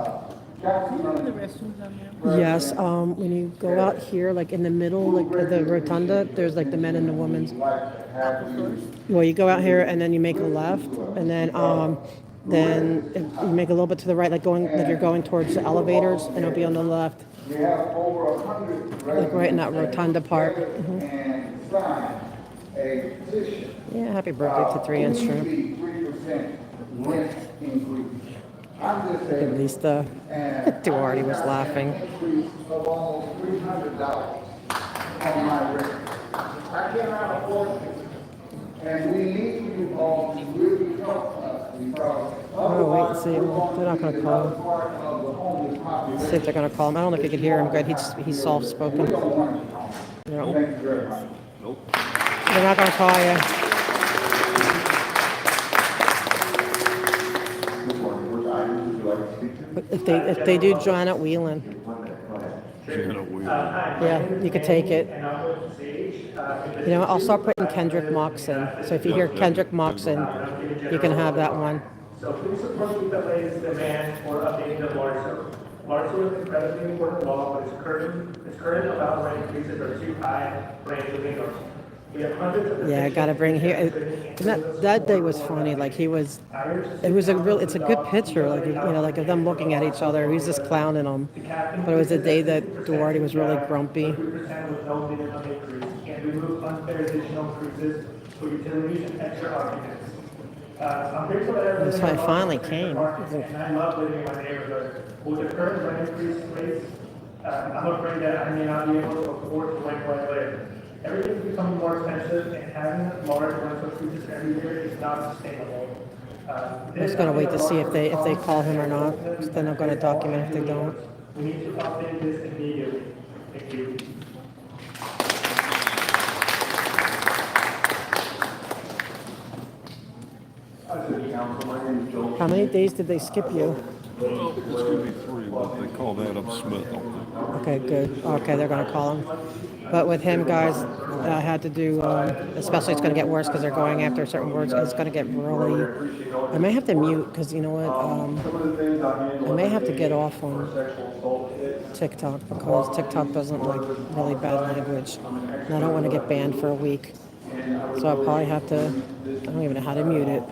Yes, when you go out here, like in the middle, like the rotunda, there's like the men and the women's. Well, you go out here and then you make a left, and then you make a little bit to the right, like you're going towards the elevators, and it'll be on the left. Like right in that rotunda part. Yeah, happy birthday to 3 Inch Shrimp. At least Duarte was laughing. And we need you all to really help us because Oh, wait and see. They're not going to call him. Let's see if they're going to call him. I don't know if you could hear him good. He's soft-spoken. No. Nope. They're not going to call you. But if they do Janet Whelan. Yeah, you could take it. You know, I'll start putting Kendrick Moxon. So if you hear Kendrick Moxon, you can have that one. So please support AuditLA's demand for updating the LARSO. LARSO is an incredibly important law, but its current allowed rate increases are too high for Angelina. We have hundreds of Yeah, I gotta bring here. That day was funny. Like it's a good picture. Like like of them looking at each other. He's just clowning them. But it was a day that Duarte was really grumpy. 3% with no limit on increase and remove unfair additional cruises for utilities and extra arguments. I'm grateful that everyone. So I finally came. And I love living in my neighborhood. With the current rent increase rates, I'm afraid that I may not be able to afford to rent where I live. Everything's becoming more expensive, and having large rental cruises every year is not sustainable. I'm just gonna wait to see if they call him or not. Then I'm gonna document if they don't. We need to update this immediately. Thank you. How many days did they skip you? Well, it's gonna be 3, but they called Adam Smith. Okay, good. Okay, they're gonna call him. But with him, guys, I had to do, especially it's gonna get worse because they're going after certain words. It's gonna get really, I may have to mute because you know what, I may have to get off on TikTok because TikTok doesn't like really bad language. And I don't want to get banned for a week. So I'll probably have to, I don't even know how to mute it.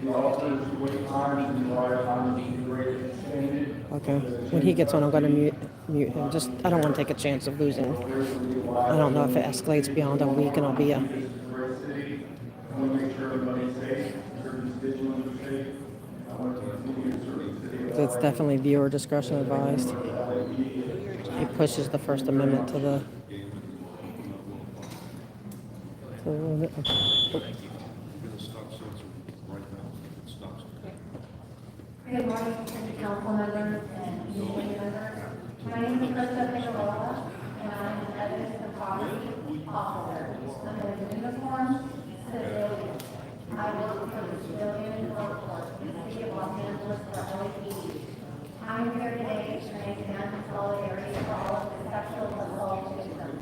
the officers with arms and wire arms to be ready to exchange it. Okay. When he gets on, I'm going to mute him. Just, I don't want to take a chance of losing. I don't know if it escalates beyond a week and I'll be a. This is a great city. I want to make sure everybody's safe, your constituents are safe. I want to continue to serve the city. It's definitely viewer discretion advised. He pushes the First Amendment to the. Good morning, City Council members and community members. My name is Krista Figueroa, and I'm an evidence and property officer. I'm in a uniform civilian. I work for the civilian workforce in the city of Los Angeles for LAPD. I'm here today to raise hands in solidarity for all of the sexual assault victims.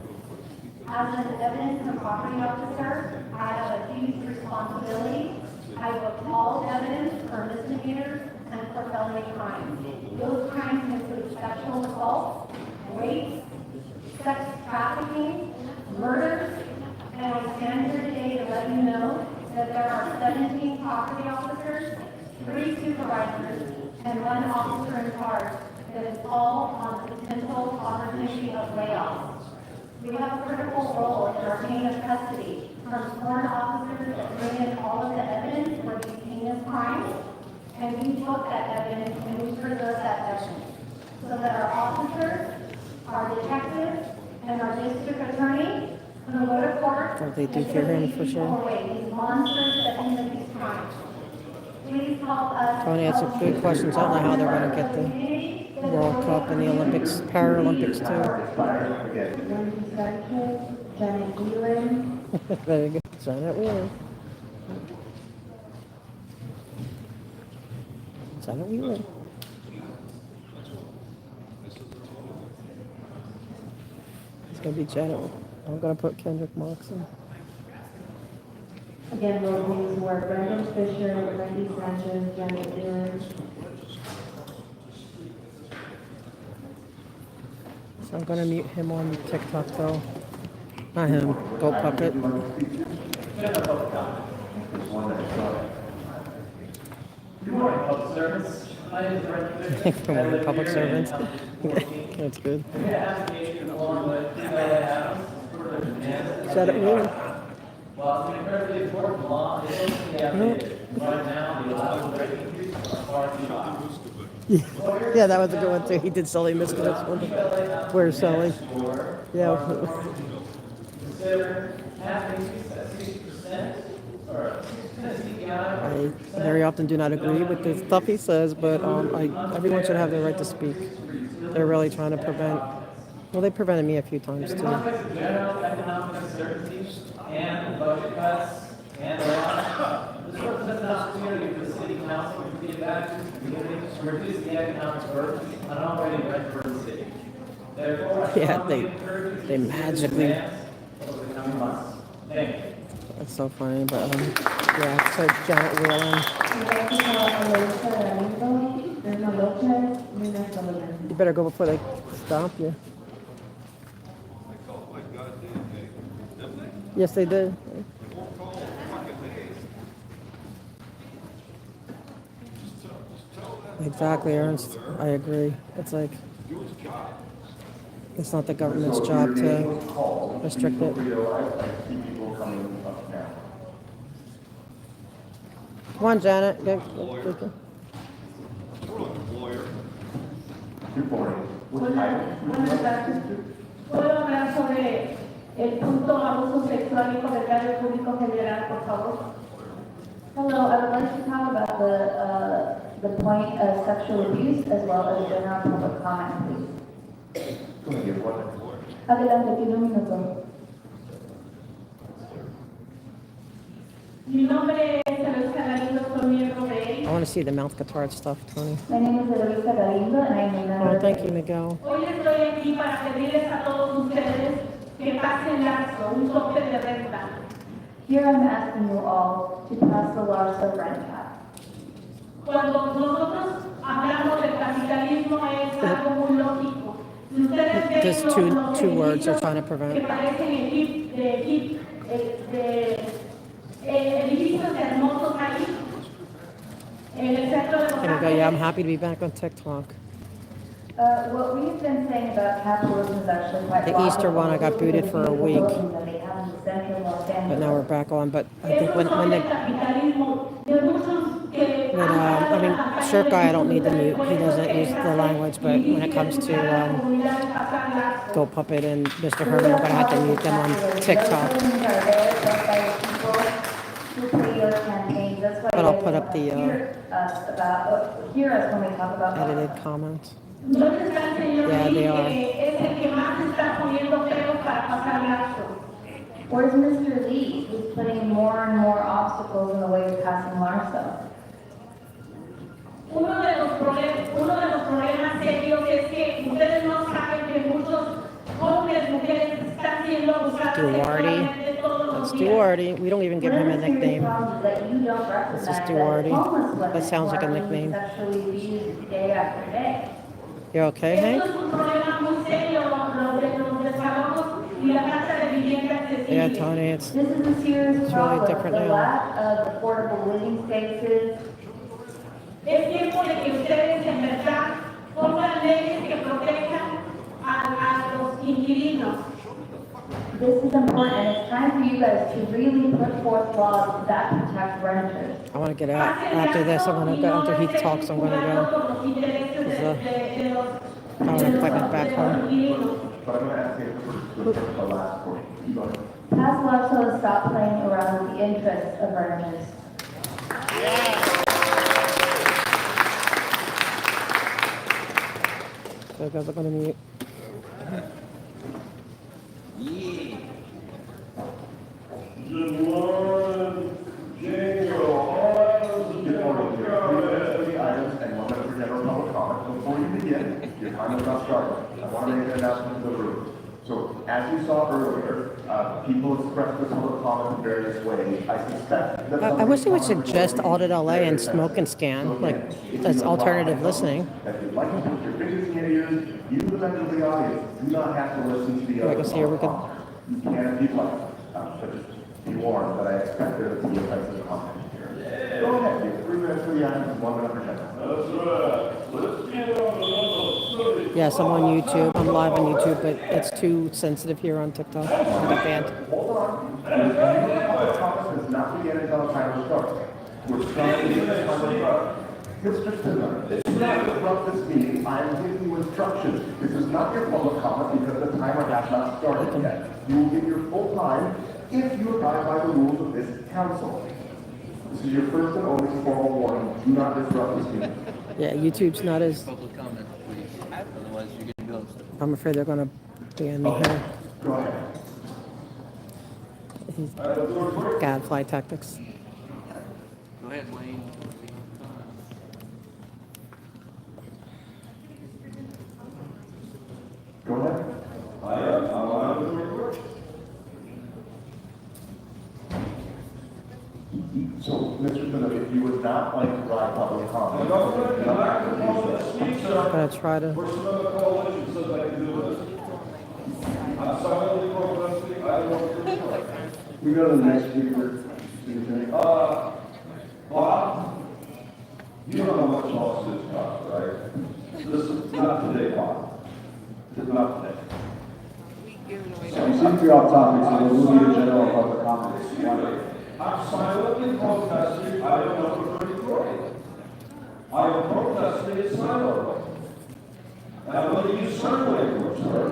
As an evidence and property officer, I have a huge responsibility. I book all evidence for misdemeanors and for felony crimes. Those crimes include sexual assault, rape, sex trafficking, murders, and I stand here today to let you know that there are 17 property officers, 3 supervisors, and 1 officer in charge that is all on the potential opportunity of layoffs. We have a critical role in our chain of custody from sworn officers that bring in all of the evidence for these heinous crimes, and we book that evidence and we preserve that evidence so that our officers, our detectives, and our district attorney can go to court Oh, they do hear him for sure. away these monsters that commit these crimes. Please help us. Tony had some good questions. I don't know how they're going to get the World Cup and the Olympics, Paralympics too. Janet Whelan. Very good. Janet Wheeler. Janet Wheeler. It's going to be Janet. I'm going to put Kendrick Marks in. Again, roll names were Brendan Fisher, Randy Sanchez, Janet Whelan. So I'm going to mute him on TikTok though. Not him. Go Puppet. Good morning, public servants. My name is Brendan Fisher. Good morning, public servants. That's good. I'm here advocating along with AuditLA Adams for the demands. Shut up, Wheeler. Well, it's an incredibly important law. It's supposed to be outdated. Right now, the allowable rate increase are far too high. Yeah, that was a good one too. He did Sully Miss this one. Where's Sully? Yeah. Consider half increase at 60% or 60% CPI. I very often do not agree with the stuff he says, but everyone should have the right to speak. They're really trying to prevent. Well, they prevented me a few times In the too. context of general economic uncertainties and budget cuts and layoffs, this represents an opportunity for the city council to give back to the community to reduce the economic burden on an already rent-burdened city. Therefore, I Yeah, strongly encourage you they to magically. advance over the coming months. Thank you. That's so funny, but yeah, so Janet Whelan. You better go before they stop you. Yes, they did. Exactly, Ernst. I agree. It's like, it's not the government's job to restrict it. Come on, Janet. Go. Buenas tardes. ¿Puedo hablar sobre el punto abuso sexual y comentario público general, por favor? Hello, I would like to talk about the point of sexual abuse as well as general public comment, please. Adelante, tiene un minuto. Mi nombre es Eloisa Galindo, soy miembro de I want to see the mouth guitar stuff, Tony. My name is Eloisa Galindo and I'm a member Oh, of thank you, Miguel. Hoy estoy aquí para pedirles a todos ustedes que pasen largo un tope de renta. Here I'm asking you all to pass the laws of rent cap. Cuando nosotros hablamos del capitalismo es algo muy lógico. Si ustedes ven Just los two words are edificios trying to que prevent. parecen edificios hermosos ahí, There we go. Yeah, I'm happy to be back on TikTok. What we've been saying about capitalism is actually quite The Easter one, I got booted for a week. But now we're back on. But I think when I mean, Shirt Guy, I don't need to mute. He doesn't use the language. But when it comes to Go Puppet and Mr. Herman, I'm gonna have to mute them on TikTok. But I'll put up the edited comments. Yeah, they are. Where's Mr. Lee, who's putting more and more obstacles in the way of passing Larsa? Uno de los problemas serios es que ustedes no saben que muchos jóvenes mujeres están siendo abusadas Duarte. That's Duarte. We don't even give him a nickname. This is Duarte. That sounds like a nickname. You okay, Hank? Yeah, Tony, it's This is a serious really problem. different The now. lack of affordable living spaces. Es tiempo de que ustedes en verdad pongan leyes que protejan a los inquilinos. This is important, and it's time for you guys to really put forth laws that protect renters. I want to get out. After this, I'm going to go. After he talks, I'm going to go. I have an appointment back home. But I'm going to ask you for the last point. Go ahead. Pass laws to stop playing around with the interests of renters. So guys, I'm going to mute. Good morning, items and 1 minute for general public comment. Before you begin, your time is not started. I want to make an announcement to the room. So, as you saw earlier, people expressed their public comment in various ways. I suspect that I wish they would suggest AuditLA and Smoke and Scan, like as alternative listening. If you'd like to put your fingers in your ears, you, the members of the audience, do not have to listen to the I guess here we could. You can if you'd like. But just be warned that I expect there to be offensive comment here. Go ahead, you have 3 minutes for the items, 1 minute for general. That's right. Let's get on the Yes, I'm on YouTube. I'm live on YouTube, but it's too sensitive here on TikTok. I'll get banned. Hold on. The comment does not begin until the timer starts. We're trying to get the timer started. Mr. Spindler, do not interrupt this meeting. I am giving you instructions. This is not your public comment because the timer has not started yet. You will get your full time if you abide by the rules of this council. This is your first and only formal warning. Do not disrupt this meeting. Yeah, YouTube's not as. Public comment, please. Otherwise, you're getting ghosted. I'm afraid they're going to ban me here. Go ahead. Gadfly tactics. Go ahead, Wayne. Go ahead. So, Mr. Spindler, if you would not like to provide public comment. I'm going to try to. We go to the next speaker. Bob, you know how much lawsuits cost, right? This is not today, Bob. This is not today. So you seem to be off topic, so we'll move you to general public comments. I'm silently protesting item number 33. I am protesting it silently. And I'm going to use certain language, sir.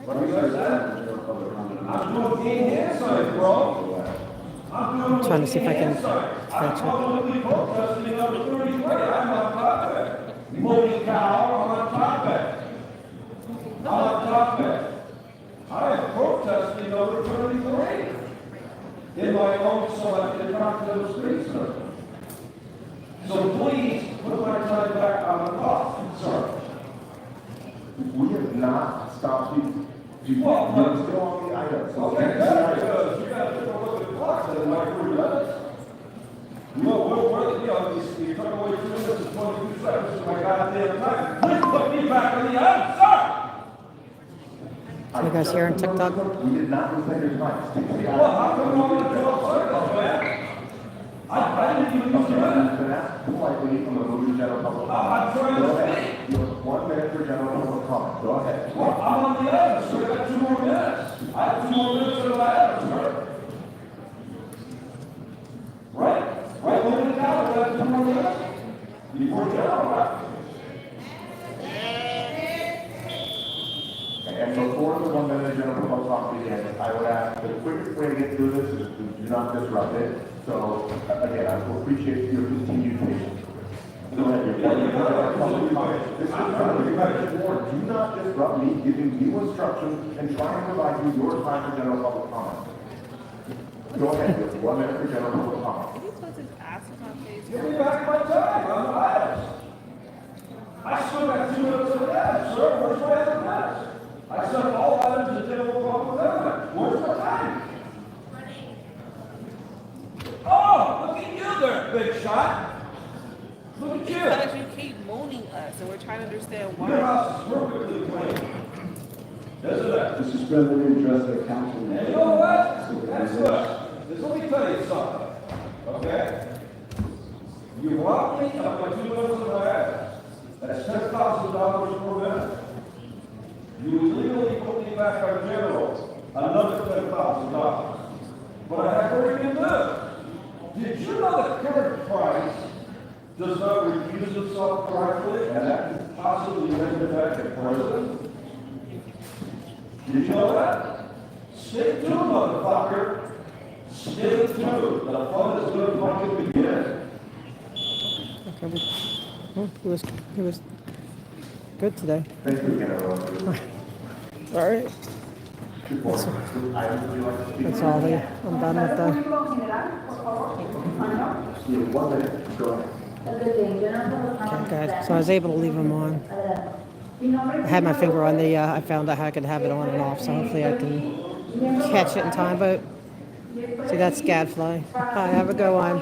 What are you guys at? I'm doing game hand signs, bro. I'm trying to see if I can catch I'm publicly protesting number 33. I'm on topic. Moldy cow, I'm on topic. I'm on topic. I am protesting number 33 in my own selected Continental Street Circle. So please put my time back on the clock, sir. We have not stopped you. You're still on the item. So Okay, good, because you got to take a look at the clock, and like 3 minutes. Well, you took away 2 minutes and 22 seconds of my goddamn time. Please put me back on the item, sir! I you guys just hear on remembered TikTok? something. We did not respect your time. Well, how come you want to talk circles, man? I didn't even use Okay, your you've been asked politely from the moving general public. I'm trying to Go ahead. You have 1 minute for general public comment. Go ahead. Well, I'm on the other, so I got 2 more minutes. I have 2 more minutes than I have, sir. Right? Right, when the count, I have 2 more minutes. Before general, right? And before the 1 minute general public comment begins, I would ask, the quickest way to get through this is to do not disrupt it. So, again, I will appreciate your continued patience. Go ahead, you're public comment. This is not board. Do not disrupt me giving you instructions and trying to provide you your time for general public comment. Go ahead, you have 1 minute for general public comment. Give me back my time, I'm honest. I still got 2 minutes of that, sir, where's my other minutes? I sent all items to general public comment, where's my time? Oh, look at you there, big shot. Look at you. Because you keep mooning us, and we're trying to understand why. Your house is perfectly clean. Isn't it? Mr. Spencer, let me address the council. And you know what? That's good. Just let me tell you something, okay? You robbed me of my 2 minutes of my ass. That's $10,000 per minute. You illegally put me back on general, another $10,000. But I have everything to do. Did you know the current price does not refuse itself correctly, and that could possibly impact the president? Did you know that? Stay tuned, motherfucker. Stay tuned. The fun is going to fucking begin. Okay, he was good today. Thank you again, everyone. All right. That's all I'm done with that. You have 1 minute. Go ahead. Okay, guys. So I was able to leave them on. I had my finger on the, I found out how I could have it on and off, so hopefully I can catch it in time. But see, that's gadfly. Hi, have a go on.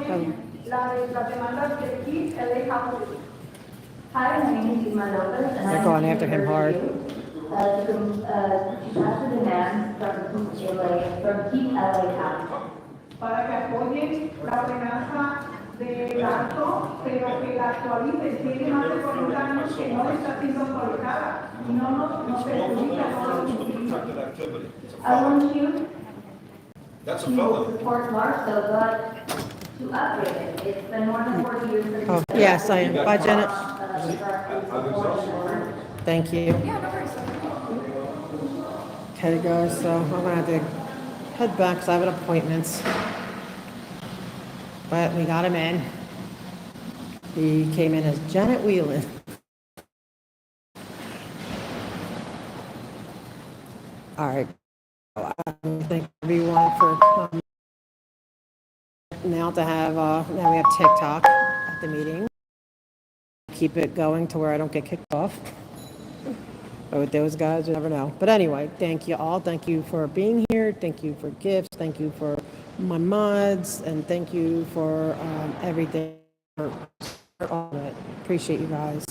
Hi, my name is Isma Lopez, and They're I'm going here after him to hard. pass the demands from Keep LA Happy. Para que apoyen la ordenanza de gasto, pero que la actualicen. Tiene más de 40 años que no está siendo actualizada y no perjudica, no lo justifica. I want you That's a to felony. support Marcel, but to upgrade it. It's been more than 40 years since. Oh, yes, I am. Bye, Janet. Thank you. Okay, guys, so I'm gonna have to head back because I have an appointment. But we got him in. He came in as Janet Whelan. All right. Thank everyone for coming. Now to have now we have TikTok at the meeting. Keep it going to where I don't get kicked off. But with those guys, you never know. But anyway, thank you all. Thank you for being here. Thank you for gifts. Thank you for my mods, and thank you for everything. For all of it. Appreciate you guys.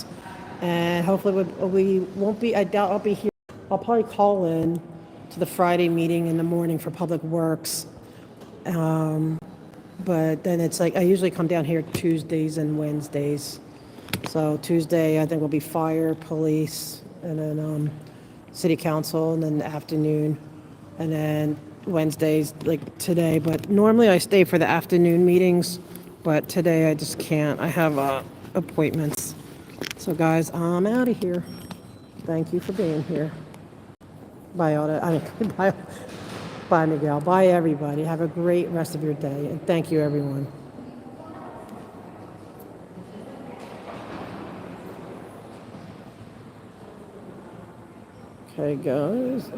And hopefully we won't be. I doubt I'll be here. I'll probably call in to the Friday meeting in the morning for Public Works. But then it's like I usually come down here Tuesdays and Wednesdays. So Tuesday I think will be fire, police, and then city council, and then the afternoon, and then Wednesdays like today. But normally I stay for the afternoon meetings, but today I just can't. I have appointments. So guys, I'm out of here. Thank you for being here. Bye, bye, Miguel. Bye, everybody. Have a great rest of your day, and thank you, everyone. Okay, guys.